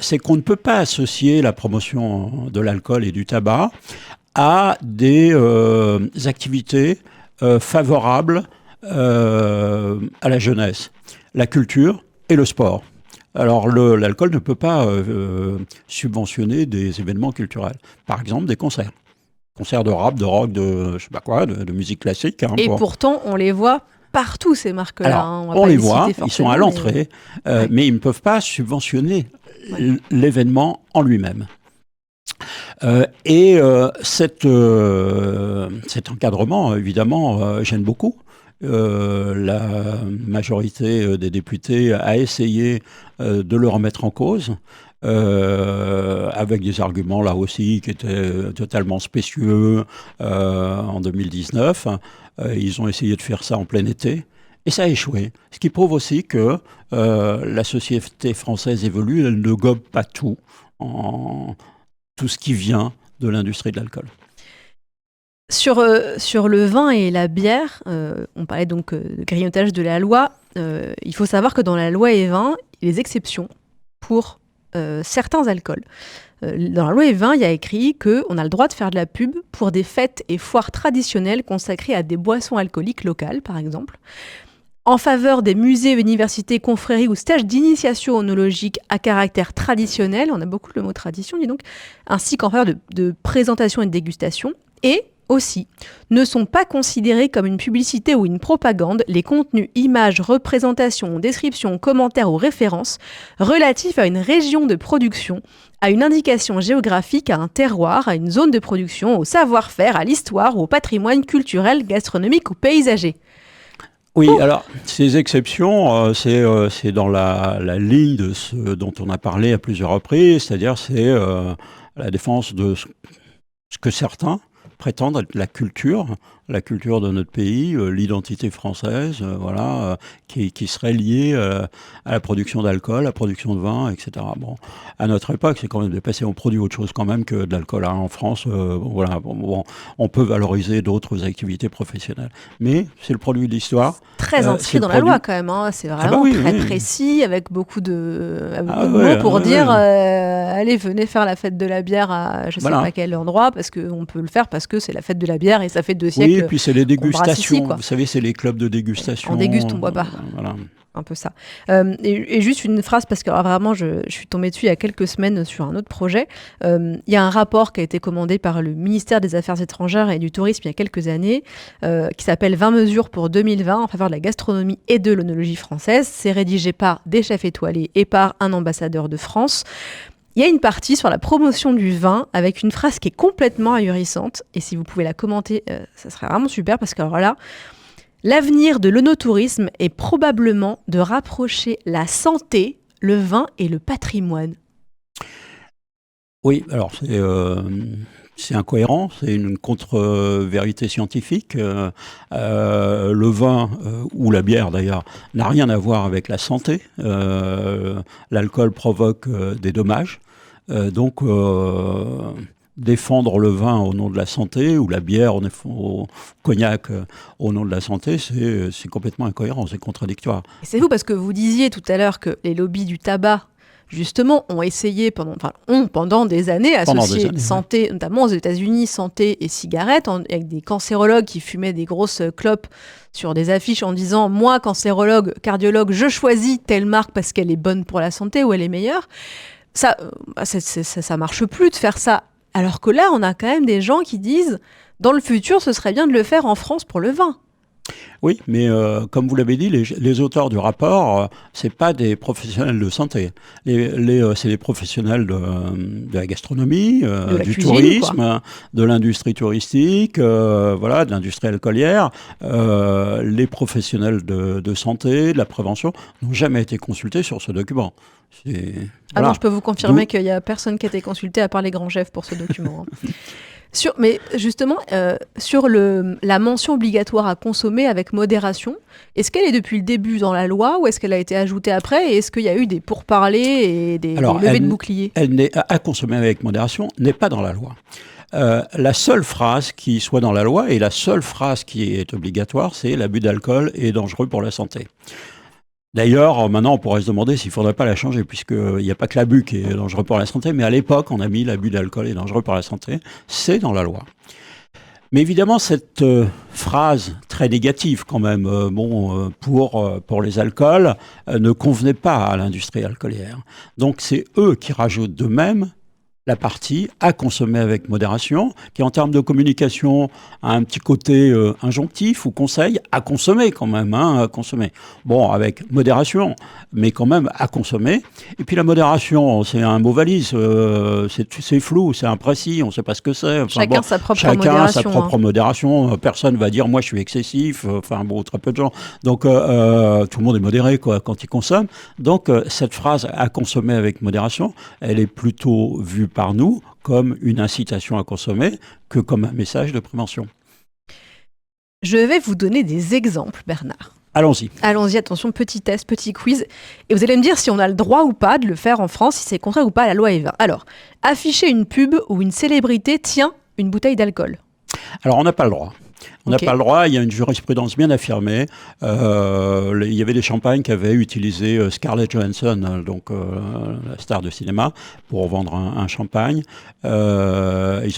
C'est qu'on ne peut pas associer la promotion de l'alcool et du tabac à des activités favorables à la jeunesse, la culture et le sport. Alors l'alcool ne peut pas subventionner des événements culturels, par exemple des concerts. Concerts de rap, de rock, de je sais pas quoi, de musique classique. Et pourtant, on les voit partout, ces marques-là. Alors, on les voit, ils sont à l'entrée, mais ils ne peuvent pas subventionner l'événement en lui-même. Cet encadrement, évidemment, gêne beaucoup. La majorité des députés a essayé de le remettre en cause. avec des arguments là aussi qui étaient totalement spécieux en 2019. Ils ont essayé de faire ça en plein été. Et ça a échoué. Ce qui prouve aussi que la société française évolue, elle ne gobe pas tout, tout ce qui vient de l'industrie de l'alcool. Sur le vin et la bière, on parlait donc de grignotage de la loi. Il faut savoir que dans la loi E20, il y a des exceptions pour certains alcools. Dans la loi E20, il y a écrit qu'on a le droit de faire de la pub pour des fêtes et foires traditionnelles consacrées à des boissons alcooliques locales, par exemple, en faveur des musées, universités, confréries ou stages d'initiation œnologique à caractère traditionnel, on a beaucoup le mot tradition, dis donc, ainsi qu'en faveur de présentation et de dégustation, et aussi, ne sont pas considérés comme une publicité ou une propagande les contenus, images, représentations, descriptions, commentaires ou références relatifs à une région de production, à une indication géographique, à un terroir, à une zone de production, au savoir-faire, à l'histoire ou au patrimoine culturel, gastronomique ou paysager. Oui, alors ces exceptions, c'est dans la ligne de ce dont on a parlé à plusieurs reprises, c'est-à-dire c'est la défense de ce que certains prétendent être la culture de notre pays, l'identité française, qui serait liée à la production d'alcool, à la production de vin, etc. Bon, à notre époque, c'est quand même dépassé. On produit autre chose quand même que de l'alcool. Hein. En France, on peut valoriser d'autres activités professionnelles. Mais c'est le produit de l'histoire. Très inscrit dans la loi quand même. Hein. C'est vraiment très précis, avec beaucoup de mots pour dire allez, venez faire la fête de la bière à je sais pas quel endroit, parce qu'on peut le faire parce que c'est la fête de la bière et ça fait 2 siècles. Oui, et puis c'est les dégustations. Ici, vous savez, c'est les clubs de dégustation. On déguste, on boit pas. Voilà. Un peu ça. Et juste une phrase, parce que alors, vraiment, je suis tombée dessus il y a quelques semaines sur un autre projet. Il y a un rapport qui a été commandé par le ministère des Affaires étrangères et du Tourisme il y a quelques années, qui s'appelle 20 mesures pour 2020 en faveur de la gastronomie et de l'œnologie française. C'est rédigé par des chefs étoilés et par un ambassadeur de France. Il y a une partie sur la promotion du vin avec une phrase qui est complètement ahurissante. Et si vous pouvez la commenter, ça serait vraiment super, parce que alors là, l'avenir de l'œnotourisme est probablement de rapprocher la santé, le vin et le patrimoine. Oui, alors c'est incohérent, c'est une contre-vérité scientifique. Le vin, ou la bière d'ailleurs, n'a rien à voir avec la santé. L'alcool provoque des dommages. Donc, défendre le vin au nom de la santé, ou la bière au cognac au nom de la santé, c'est complètement incohérent, c'est contradictoire. Et c'est fou parce que vous disiez tout à l'heure que les lobbies du tabac, justement, ont essayé pendant des années associer santé, notamment aux États-Unis, santé et cigarettes, avec des cancérologues qui fumaient des grosses clopes sur des affiches en disant « Moi, cancérologue, cardiologue, je choisis telle marque parce qu'elle est bonne pour la santé ou elle est meilleure ». Ça marche plus de faire ça. Alors que là, on a quand même des gens qui disent « Dans le futur, ce serait bien de le faire en France pour le vin ». Oui, mais comme vous l'avez dit, les auteurs du rapport, c'est pas des professionnels de santé. C'est des professionnels de la gastronomie, du cuisine, tourisme, de l'industrie touristique, de l'industrie alcoolière. Les professionnels de santé, de la prévention, n'ont jamais été consultés sur ce document. Non, je peux vous confirmer qu'il n'y a personne qui a été consulté à part les grands chefs pour ce document. Mais justement, sur la mention obligatoire à consommer avec modération, est-ce qu'elle est depuis le début dans la loi ou est-ce qu'elle a été ajoutée après, et est-ce qu'il y a eu des pourparlers et des levées de boucliers ? Elle n'est à consommer avec modération n'est pas dans la loi. La seule phrase qui soit dans la loi, et la seule phrase qui est obligatoire, c'est « l'abus d'alcool est dangereux pour la santé ». D'ailleurs, maintenant, on pourrait se demander s'il ne faudrait pas la changer, puisqu'il n'y a pas que l'abus qui est dangereux pour la santé, mais à l'époque, on a mis l'abus d'alcool est dangereux pour la santé. C'est dans la loi. Mais évidemment, cette phrase très négative quand même, pour les alcools, ne convenait pas à l'industrie alcoolière. Donc c'est eux qui rajoutent d'eux-mêmes la partie à consommer avec modération, qui en termes de communication a un petit côté injonctif ou conseil, à consommer quand même, hein, à consommer. Bon, avec modération, mais quand même à consommer. Et puis la modération, c'est un mot valise, c'est flou, c'est imprécis, on ne sait pas ce que c'est. Enfin, Chacun sa propre modération. Sa propre modération. Personne ne va dire, moi je suis excessif, enfin bon, très peu de gens. Donc tout le monde est modéré quoi, quand il consomme. Donc cette phrase à consommer avec modération, elle est plutôt vue par nous comme une incitation à consommer que comme un message de prévention. Je vais vous donner des exemples, Bernard. Allons-y. Allons-y, attention, petit test, petit quiz. Et vous allez me dire si on a le droit ou pas de le faire en France, si c'est contraire ou pas à la loi Evin. Alors, afficher une pub où une célébrité tient une bouteille d'alcool. Alors, on n'a pas le droit. On n'a pas le droit, il y a une jurisprudence bien affirmée. Il y avait des champagnes qui avaient utilisé Scarlett Johansson, donc la star de cinéma, pour vendre un champagne. Ils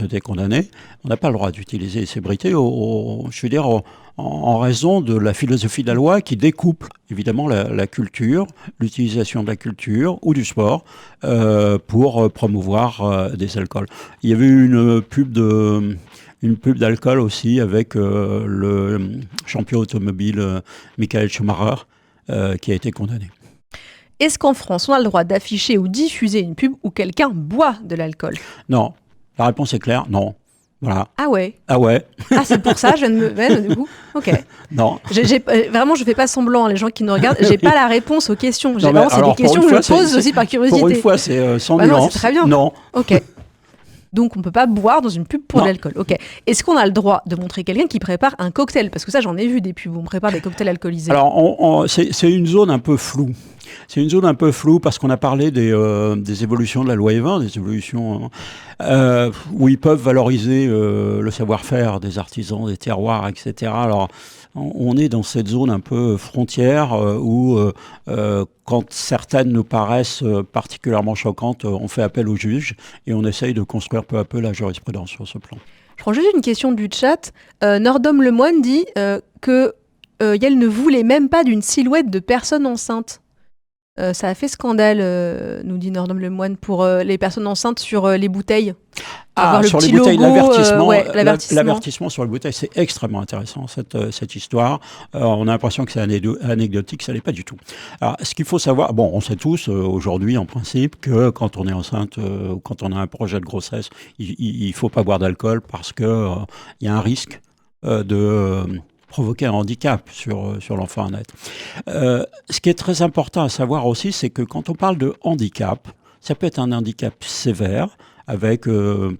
ont été condamnés. On n'a pas le droit d'utiliser ces célébrités, je veux dire, en raison de la philosophie de la loi qui découple évidemment la culture, l'utilisation de la culture ou du sport pour promouvoir des alcools. Il y avait eu une pub d'alcool aussi avec le champion automobile Michael Schumacher qui a été condamné. Est-ce qu'en France, on a le droit d'afficher ou diffuser une pub où quelqu'un boit de l'alcool ? Non. La réponse est claire, non. Voilà. Ah ouais. Ah ouais. Ah, c'est pour ça, je viens de me... du coup, ok. Non. Vraiment, je fais pas semblant, les gens qui nous regardent, j'ai pas la réponse aux questions. C'est des questions que je pose aussi par curiosité. Pour une fois, c'est sans nuance. Non, c'est très bien. Non. Ok. Donc, on peut pas boire dans une pub pour de l'alcool. Ok. Est-ce qu'on a le droit de montrer quelqu'un qui prépare un cocktail ? Parce que ça, j'en ai vu des pubs où on prépare des cocktails alcoolisés. Alors, c'est une zone un peu floue. C'est une zone un peu floue parce qu'on a parlé des évolutions de la loi Evin, des évolutions où ils peuvent valoriser le savoir-faire des artisans, des terroirs, etc. Alors, on est dans cette zone un peu frontière où, quand certaines nous paraissent particulièrement choquantes, on fait appel au juge et on essaye de construire peu à peu la jurisprudence sur ce plan. Je prends juste une question du chat. Nordom Lemoine dit que Yel ne voulait même pas d'une silhouette de personne enceinte. Ça a fait scandale, nous dit Nordom Lemoine, pour les personnes enceintes sur les bouteilles. Sur les bouteilles, logo, l'avertissement sur les bouteilles, c'est extrêmement intéressant, cette histoire. On a l'impression que c'est anecdotique, ça l'est pas du tout. Alors, ce qu'il faut savoir, on sait tous aujourd'hui en principe que quand on est enceinte ou quand on a un projet de grossesse, il faut pas boire d'alcool parce que il y a un risque de provoquer un handicap sur l'enfant à naître. Ce qui est très important à savoir aussi, c'est que quand on parle de handicap, ça peut être un handicap sévère, avec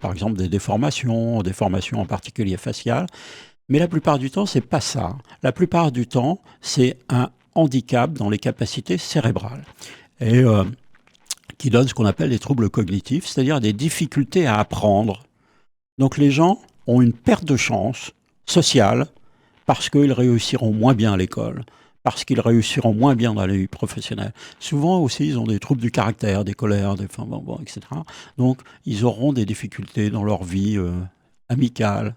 par exemple des déformations en particulier faciales, mais la plupart du temps, c'est pas ça. La plupart du temps, c'est un handicap dans les capacités cérébrales, et qui donne ce qu'on appelle des troubles cognitifs, c'est-à-dire des difficultés à apprendre. Donc les gens ont une perte de chance sociale, parce qu'ils réussiront moins bien à l'école, parce qu'ils réussiront moins bien dans la vie professionnelle. Souvent aussi, ils ont des troubles du caractère, des colères, etc. Donc, ils auront des difficultés dans leur vie amicale,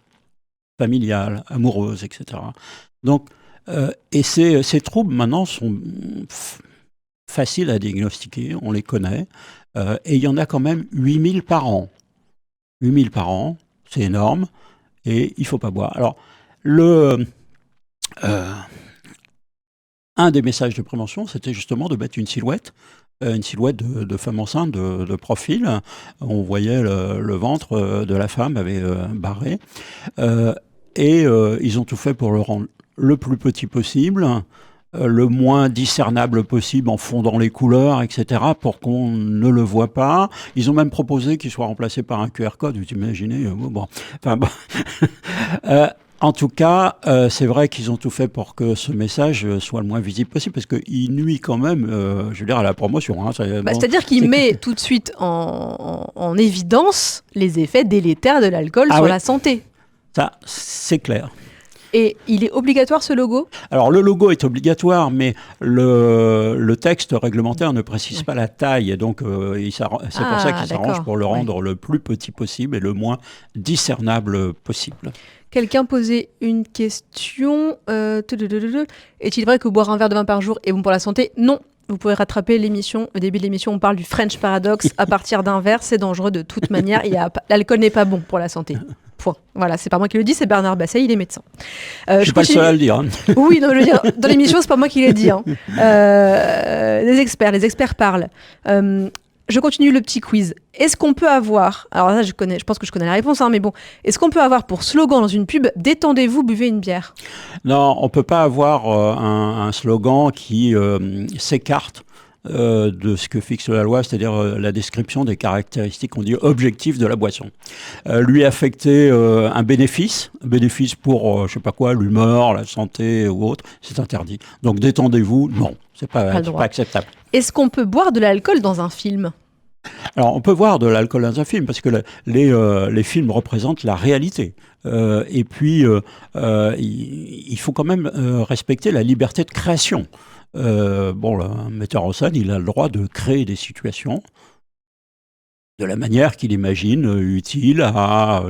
familiale, amoureuse, etc. Donc, et ces troubles, maintenant, sont faciles à diagnostiquer, on les connaît, et il y en a quand même 8000 par an. 8000 par an, c'est énorme, et il ne faut pas boire. Alors, un des messages de prévention, c'était justement de mettre une silhouette de femme enceinte de profil. On voyait le ventre de la femme avait barré. Et ils ont tout fait pour le rendre le plus petit possible, le moins discernable possible en fondant les couleurs, etc., pour qu'on ne le voit pas. Ils ont même proposé qu'il soit remplacé par un QR code, vous imaginez. En tout cas, c'est vrai qu'ils ont tout fait pour que ce message soit le moins visible possible, parce qu'il nuit quand même, je veux dire, à la promotion. C'est-à-dire qu'il met tout de suite en évidence les effets délétères de l'alcool sur la santé. Ça, c'est clair. Et il est obligatoire, ce logo ? Alors, le logo est obligatoire, mais le texte réglementaire ne précise pas la taille. Et donc, c'est pour ça qu'il s'arrange pour le rendre le plus petit possible et le moins discernable possible. Quelqu'un posait une question. Est-il vrai que boire un verre de vin par jour est bon pour la santé ? Non. vous pouvez rattraper l'émission. Au début de l'émission, on parle du French Paradox. À partir d'un verre, c'est dangereux de toute manière. L'alcool n'est pas bon pour la santé. Point. Voilà, c'est pas moi qui le dis, c'est Bernard Basset, il est médecin. Je suis pas le seul à le dire. Hein. Oui, non, je veux dire, dans l'émission, c'est pas moi qui l'ai dit. Hein. Les experts parlent. Je continue le petit quiz. Est-ce qu'on peut avoir, alors là, je pense que je connais la réponse, hein, mais bon, est-ce qu'on peut avoir pour slogan dans une pub, détendez-vous, buvez une bière? Non, on peut pas avoir un slogan qui s'écarte de ce que fixe la loi, c'est-à-dire la description des caractéristiques, on dit, objectives de la boisson. Lui affecter un bénéfice pour, je sais pas quoi, l'humeur, la santé ou autre, c'est interdit. Donc détendez-vous, non, c'est pas acceptable. Est-ce qu'on peut boire de l'alcool dans un film? Alors, on peut voir de l'alcool dans un film, parce que les films représentent la réalité. Et puis, il faut quand même respecter la liberté de création. Un metteur en scène, il a le droit de créer des situations de la manière qu'il imagine utile à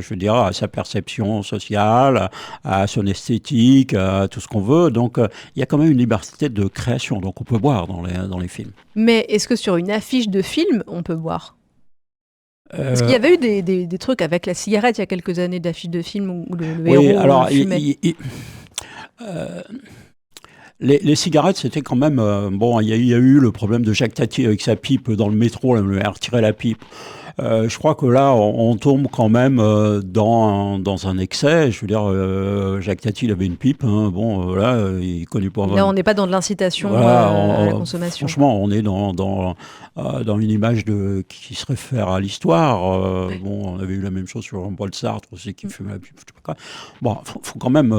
sa perception sociale, à son esthétique, à tout ce qu'on veut. Donc, il y a quand même une liberté de création. Donc, on peut boire dans les films. Mais est-ce que sur une affiche de film, on peut boire? Parce qu'il y avait eu des trucs avec la cigarette il y a quelques années, d'affiches de films où le héros alors, fumait. Les cigarettes, c'était quand même... il y a eu le problème de Jacques Tati avec sa pipe dans le métro, il a retiré la pipe. Je crois que là, on tombe quand même dans un excès. Je veux dire, Jacques Tati, il avait une pipe. Hein, il connaît pas... Là, on n'est pas dans de l'incitation à la consommation. Franchement, on est dans une image qui se réfère à l'histoire. Oui. On avait eu la même chose sur Jean-Paul Sartre aussi, qui fumait la pipe. Je sais pas quoi. Faut quand même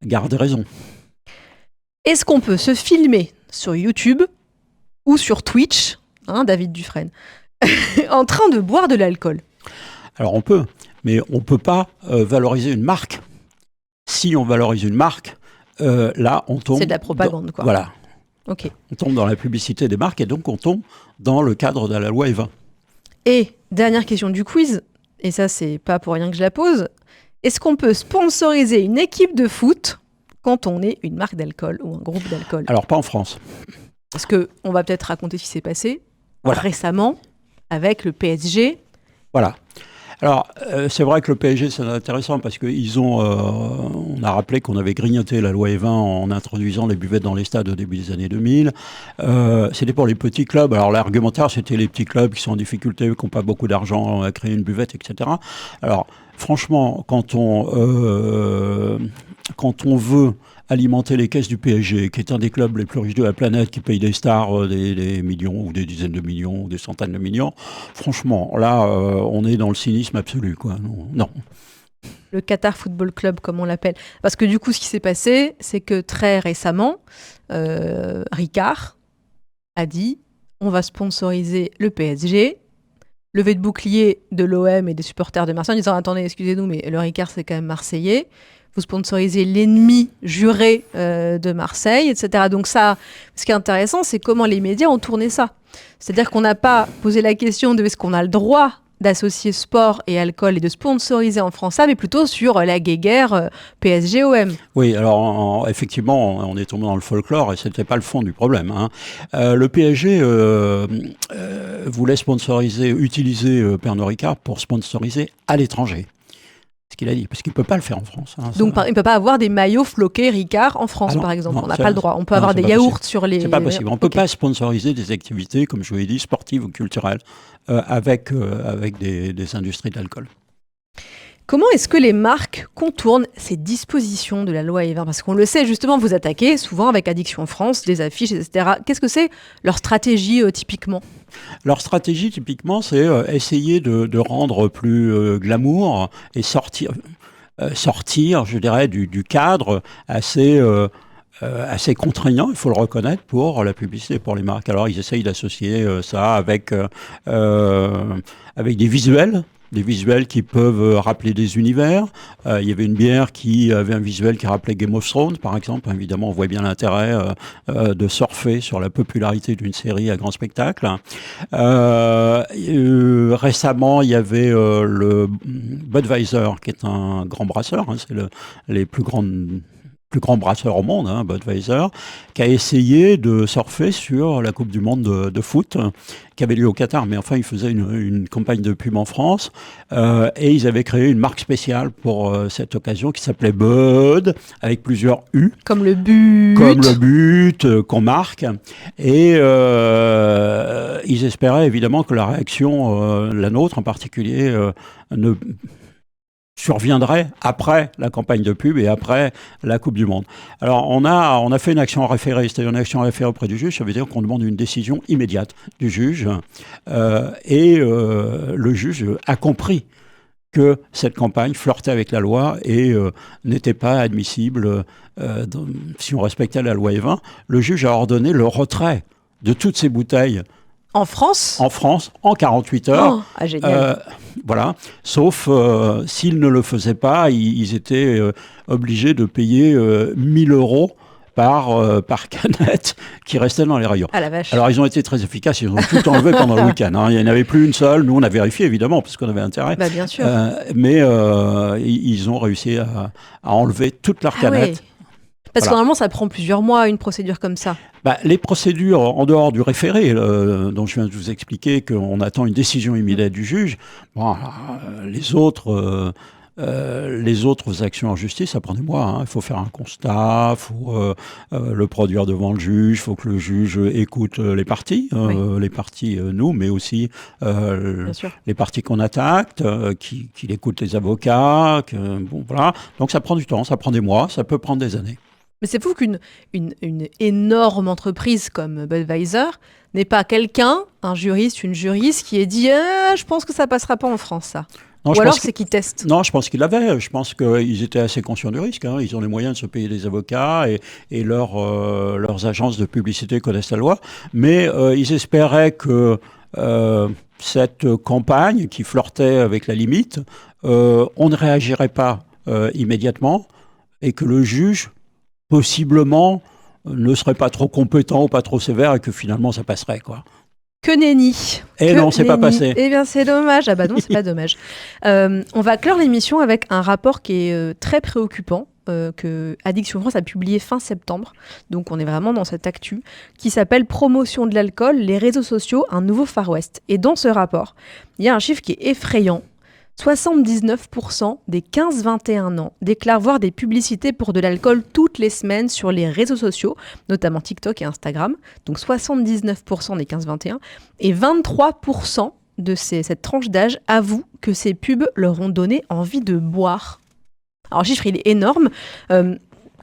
garder raison. Est-ce qu'on peut se filmer sur YouTube ou sur Twitch, David Dufresne, en train de boire de l'alcool? Alors on peut, mais on ne peut pas valoriser une marque. Si on valorise une marque, là on tombe... C'est de la propagande, quoi. Voilà. Ok. On tombe dans la publicité des marques et donc on tombe dans le cadre de la loi Evin. Et dernière question du quiz, et ça c'est pas pour rien que je la pose, est-ce qu'on peut sponsoriser une équipe de foot quand on est une marque d'alcool ou un groupe d'alcool? Alors pas en France. Parce qu'on va peut-être raconter ce qui s'est passé récemment avec le PSG. Voilà. Alors, c'est vrai que le PSG, c'est intéressant parce on a rappelé qu'on avait grignoté la loi Evin en introduisant les buvettes dans les stades au début des années 2000. C'était pour les petits clubs. Alors, l'argumentaire, c'était les petits clubs qui sont en difficulté, qui n'ont pas beaucoup d'argent à créer une buvette, etc. Alors, franchement, quand on veut alimenter les caisses du PSG, qui est un des clubs les plus riches de la planète, qui paye des stars des millions ou des dizaines de millions ou des centaines de millions, franchement, là, on est dans le cynisme absolu, quoi. Non. Le Qatar Football Club, comme on l'appelle. Parce que du coup, ce qui s'est passé, c'est que très récemment, Ricard a dit « on va sponsoriser le PSG », levée de bouclier de l'OM et des supporters de Marseille en disant « attendez, excusez-nous, mais le Ricard, c'est quand même marseillais ». Vous sponsorisez l'ennemi juré de Marseille, etc. Donc ça, ce qui est intéressant, c'est comment les médias ont tourné ça. C'est-à-dire qu'on n'a pas posé la question de est-ce qu'on a le droit d'associer sport et alcool et de sponsoriser en France ça, mais plutôt sur la guéguerre PSG-OM. Oui, alors effectivement, on est tombé dans le folklore et ce n'était pas le fond du problème. Hein. Le PSG voulait utiliser Pernod Ricard pour sponsoriser à l'étranger. Ce qu'il a dit, parce qu'il ne peut pas le faire en France. Hein, donc, il ne peut pas avoir des maillots floqués Ricard en France, par exemple. On n'a pas le droit. On peut avoir des yaourts sur les... C'est pas possible. On ne peut pas sponsoriser des activités, comme je vous l'ai dit, sportives ou culturelles, avec des industries de l'alcool. Comment est-ce que les marques contournent ces dispositions de la loi Evin? Parce qu'on le sait, justement, vous attaquez souvent avec Addiction France, des affiches, etc. Qu'est-ce que c'est leur stratégie, typiquement? Leur stratégie, typiquement, c'est essayer de rendre plus glamour et sortir, je dirais, du cadre assez contraignant, il faut le reconnaître, pour la publicité, pour les marques. Alors, ils essayent d'associer ça avec des visuels. Des visuels qui peuvent rappeler des univers. Il y avait une bière qui avait un visuel qui rappelait Game of Thrones, par exemple. Évidemment, on voit bien l'intérêt de surfer sur la popularité d'une série à grand spectacle. Récemment, il y avait le Budweiser, qui est un grand brasseur. Hein, c'est les plus grandes plus grand brasseur au monde, Budweiser, qui a essayé de surfer sur la Coupe du Monde de foot qui avait lieu au Qatar. Mais enfin, ils faisaient une campagne de pub en France et ils avaient créé une marque spéciale pour cette occasion qui s'appelait Bud, avec plusieurs U. Comme le but. Comme le but qu'on marque. Et ils espéraient évidemment que la réaction, la nôtre en particulier, ne surviendrait après la campagne de pub et après la Coupe du Monde. Alors, on a fait une action référée, c'est-à-dire une action référée auprès du juge, ça veut dire qu'on demande une décision immédiate du juge, et le juge a compris que cette campagne flirtait avec la loi et n'était pas admissible si on respectait la loi Evin. Le juge a ordonné le retrait de toutes ces bouteilles en France, en 48 heures. Oh, génial. Voilà. Sauf s'ils ne le faisaient pas, ils étaient obligés de payer 1000 euros par canette qui restait dans les rayons. Ah la vache. Alors ils ont été très efficaces, ils ont tout enlevé pendant le week-end. Il n'y en avait plus une seule. Nous on a vérifié évidemment parce qu'on avait intérêt. Bah, bien sûr. Mais ils ont réussi à enlever toutes leurs canettes. Oui. Parce que normalement, ça prend plusieurs mois, une procédure comme ça. Les procédures, en dehors du référé, dont je viens de vous expliquer qu'on attend une décision immédiate du juge, les autres actions en justice, ça prend des mois. Il faut faire un constat, il faut le produire devant le juge, il faut que le juge écoute les parties, les parties nous, mais aussi les parties qu'on attaque, qu'il écoute les avocats. Voilà. Donc ça prend du temps, ça prend des mois, ça peut prendre des années. Mais c'est fou qu'une énorme entreprise comme Budweiser n'ait pas quelqu'un, un juriste, une juriste, qui ait dit je pense que ça passera pas en France, ça. Non, ou alors c'est qu'ils testent. Non, je pense qu'ils l'avaient. Je pense qu'ils étaient assez conscients du risque. Ils ont les moyens de se payer des avocats et leurs agences de publicité connaissent la loi. Mais ils espéraient que cette campagne qui flirtait avec la limite, on ne réagirait pas immédiatement et que le juge possiblement ne serait pas trop compétent ou pas trop sévère et que finalement ça passerait, quoi. Que nenni. Et non, c'est pas passé. Eh bien, c'est dommage. Ah bah non, c'est pas dommage. On va clore l'émission avec un rapport qui est très préoccupant, que Addiction France a publié fin septembre. Donc, on est vraiment dans cette actu, qui s'appelle « Promotion de l'alcool, les réseaux sociaux, un nouveau Far West ». Et dans ce rapport, il y a un chiffre qui est effrayant. 79% des 15-21 ans déclarent voir des publicités pour de l'alcool toutes les semaines sur les réseaux sociaux, notamment TikTok et Instagram. Donc 79% des 15-21. Et 23% de cette tranche d'âge avouent que ces pubs leur ont donné envie de boire. Alors le chiffre, il est énorme.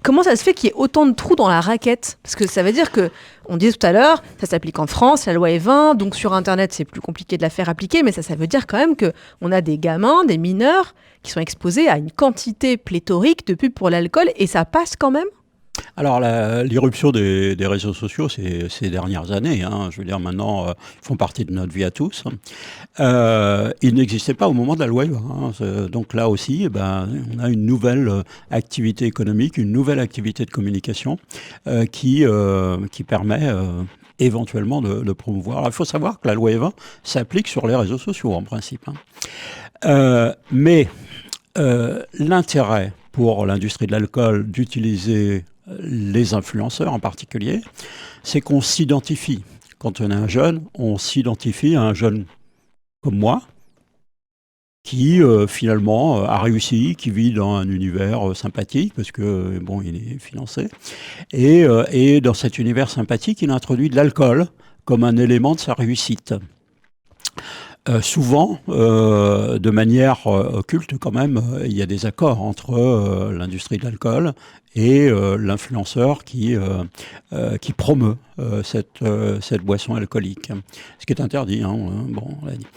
Comment ça se fait qu'il y ait autant de trous dans la raquette ? Parce que ça veut dire que, on disait tout à l'heure, ça s'applique en France, la loi Evin, donc sur Internet, c'est plus compliqué de la faire appliquer, mais ça veut dire quand même qu'on a des gamins, des mineurs, qui sont exposés à une quantité pléthorique de pubs pour l'alcool, et ça passe quand même ? Alors, l'irruption des réseaux sociaux ces dernières années, je veux dire, maintenant, ils font partie de notre vie à tous. Ils n'existaient pas au moment de la loi Evin. Donc là aussi, on a une nouvelle activité économique, une nouvelle activité de communication qui permet éventuellement de promouvoir. Alors, il faut savoir que la loi Evin s'applique sur les réseaux sociaux, en principe. Mais l'intérêt pour l'industrie de l'alcool d'utiliser les influenceurs en particulier, c'est qu'on s'identifie. Quand on est un jeune, on s'identifie à un jeune comme moi, qui finalement a réussi, qui vit dans un univers sympathique, parce que il est financé, et dans cet univers sympathique, il introduit de l'alcool comme un élément de sa réussite. Souvent, de manière occulte quand même, il y a des accords entre l'industrie de l'alcool et l'influenceur qui promeut cette boisson alcoolique. Ce qui est interdit, on l'a dit.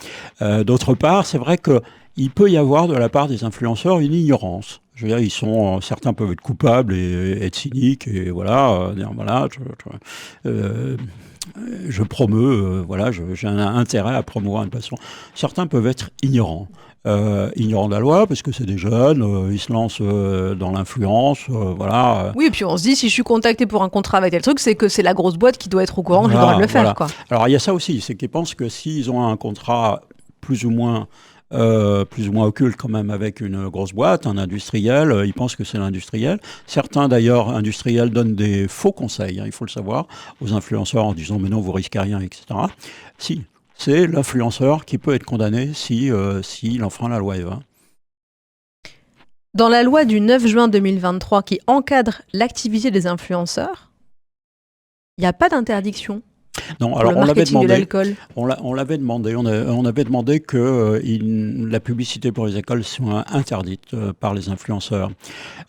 D'autre part, c'est vrai qu'il peut y avoir de la part des influenceurs une ignorance. Je veux dire, certains peuvent être coupables et être cyniques et je promeux, j'ai un intérêt à promouvoir une passion. Certains peuvent être ignorants de la loi, parce que c'est des jeunes, ils se lancent dans l'influence, Oui, et puis on se dit, si je suis contacté pour un contrat avec tel truc, c'est que c'est la grosse boîte qui doit être au courant, j'ai le droit de le faire, quoi. Alors il y a ça aussi, c'est qu'ils pensent que s'ils ont un contrat plus ou moins plus ou moins occulte quand même avec une grosse boîte, un industriel, il pense que c'est l'industriel. Certains d'ailleurs industriels donnent des faux conseils, il faut le savoir, aux influenceurs en disant mais non vous risquez rien, etc. Si, c'est l'influenceur qui peut être condamné s'il enfreint la loi Evin. Dans la loi du 9 juin 2023 qui encadre l'activité des influenceurs, il n'y a pas d'interdiction. Non, pour alors le on l'avait marketing de demandé. l'alcool. On l'avait demandé. On avait demandé que la publicité pour les écoles soit interdite par les influenceurs.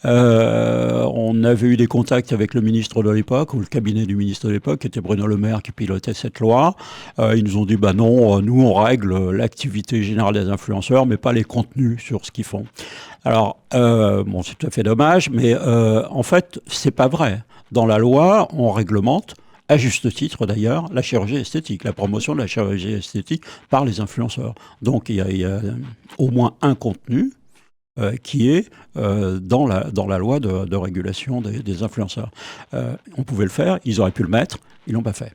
On avait eu des contacts avec le ministre de l'époque, ou le cabinet du ministre de l'époque, qui était Bruno Le Maire, qui pilotait cette loi. Ils nous ont dit, bah non, nous on règle l'activité générale des influenceurs, mais pas les contenus sur ce qu'ils font. Alors, bon, c'est tout à fait dommage, mais en fait, c'est pas vrai. Dans la loi, on réglemente, à juste titre d'ailleurs, la chirurgie esthétique, la promotion de la chirurgie esthétique par les influenceurs. Donc il y a au moins un contenu qui est dans la loi de régulation des influenceurs. On pouvait le faire, ils auraient pu le mettre, ils ne l'ont pas fait.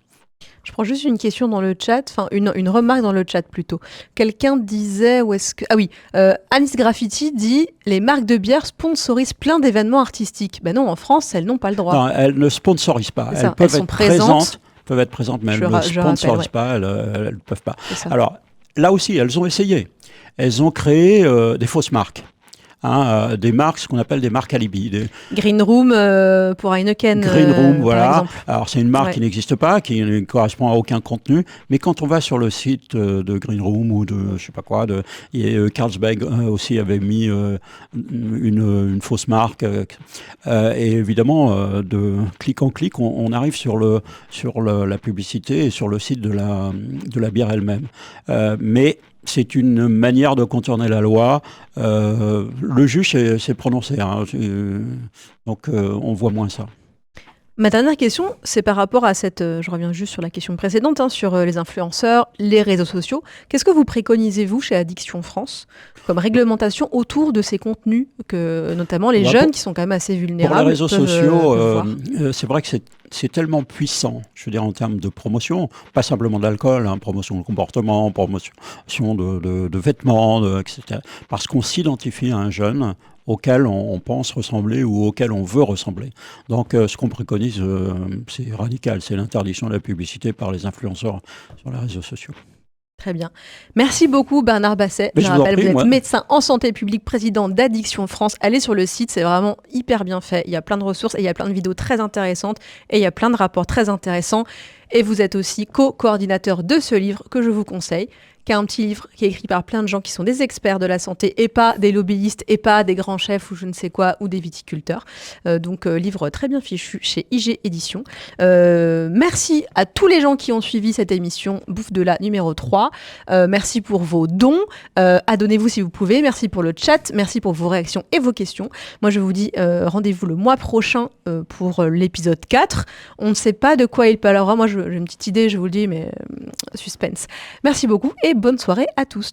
Je prends juste une question dans le chat, enfin une remarque dans le chat plutôt. Quelqu'un disait, où est-ce que... Ah oui, Anis Graffiti dit « Les marques de bière sponsorisent plein d'événements artistiques ». Ben non, en France, elles n'ont pas le droit. Non, elles ne sponsorisent pas. Elles peuvent être présentes. Peuvent être présentes, mais elles ne sponsorisent pas, elles ne peuvent pas. Alors, là aussi, elles ont essayé. Elles ont créé des fausses marques. Des marques, ce qu'on appelle des marques alibi. Green Room pour Heineken. Green Room, voilà. Par exemple. Alors c'est une marque qui n'existe pas, qui ne correspond à aucun contenu, mais quand on va sur le site de Green Room ou de je sais pas quoi, Carlsberg aussi avait mis une fausse marque. Et évidemment, de clic en clic, on arrive sur la publicité et sur le site de la bière elle-même. Mais c'est une manière de contourner la loi. Le juge s'est prononcé, donc on voit moins ça. Ma dernière question, c'est par rapport à cette... je reviens juste sur la question précédente, sur les influenceurs, les réseaux sociaux. Qu'est-ce que vous préconisez, vous, chez Addiction France, comme réglementation autour de ces contenus, que notamment les jeunes qui sont quand même assez vulnérables? Pour les réseaux sociaux, c'est vrai que c'est tellement puissant, je veux dire, en termes de promotion, pas simplement d'alcool, promotion de comportement, promotion de vêtements, etc. Parce qu'on s'identifie à un jeune auquel on pense ressembler ou auquel on veut ressembler. Donc ce qu'on préconise, c'est radical, c'est l'interdiction de la publicité par les influenceurs sur les réseaux sociaux. Très bien. Merci beaucoup Bernard Basset. Je rappelle, vous êtes médecin en santé publique, président d'Addiction France. Allez sur le site, c'est vraiment hyper bien fait. Il y a plein de ressources et il y a plein de vidéos très intéressantes et il y a plein de rapports très intéressants. Et vous êtes aussi co-coordinateur de ce livre que je vous conseille, qui est un petit livre qui est écrit par plein de gens qui sont des experts de la santé et pas des lobbyistes et pas des grands chefs ou je ne sais quoi ou des viticulteurs. Donc livre très bien fichu chez IG Éditions. Merci à tous les gens qui ont suivi cette émission Bouffe de la numéro 3. Merci pour vos dons. Adonnez-vous si vous pouvez. Merci pour le chat. Merci pour vos réactions et vos questions. Moi je vous dis rendez-vous le mois prochain pour l'épisode 4. On ne sait pas de quoi il parlera. Moi j'ai une petite idée, je vous le dis, mais suspense. Merci beaucoup et bonne soirée à tous.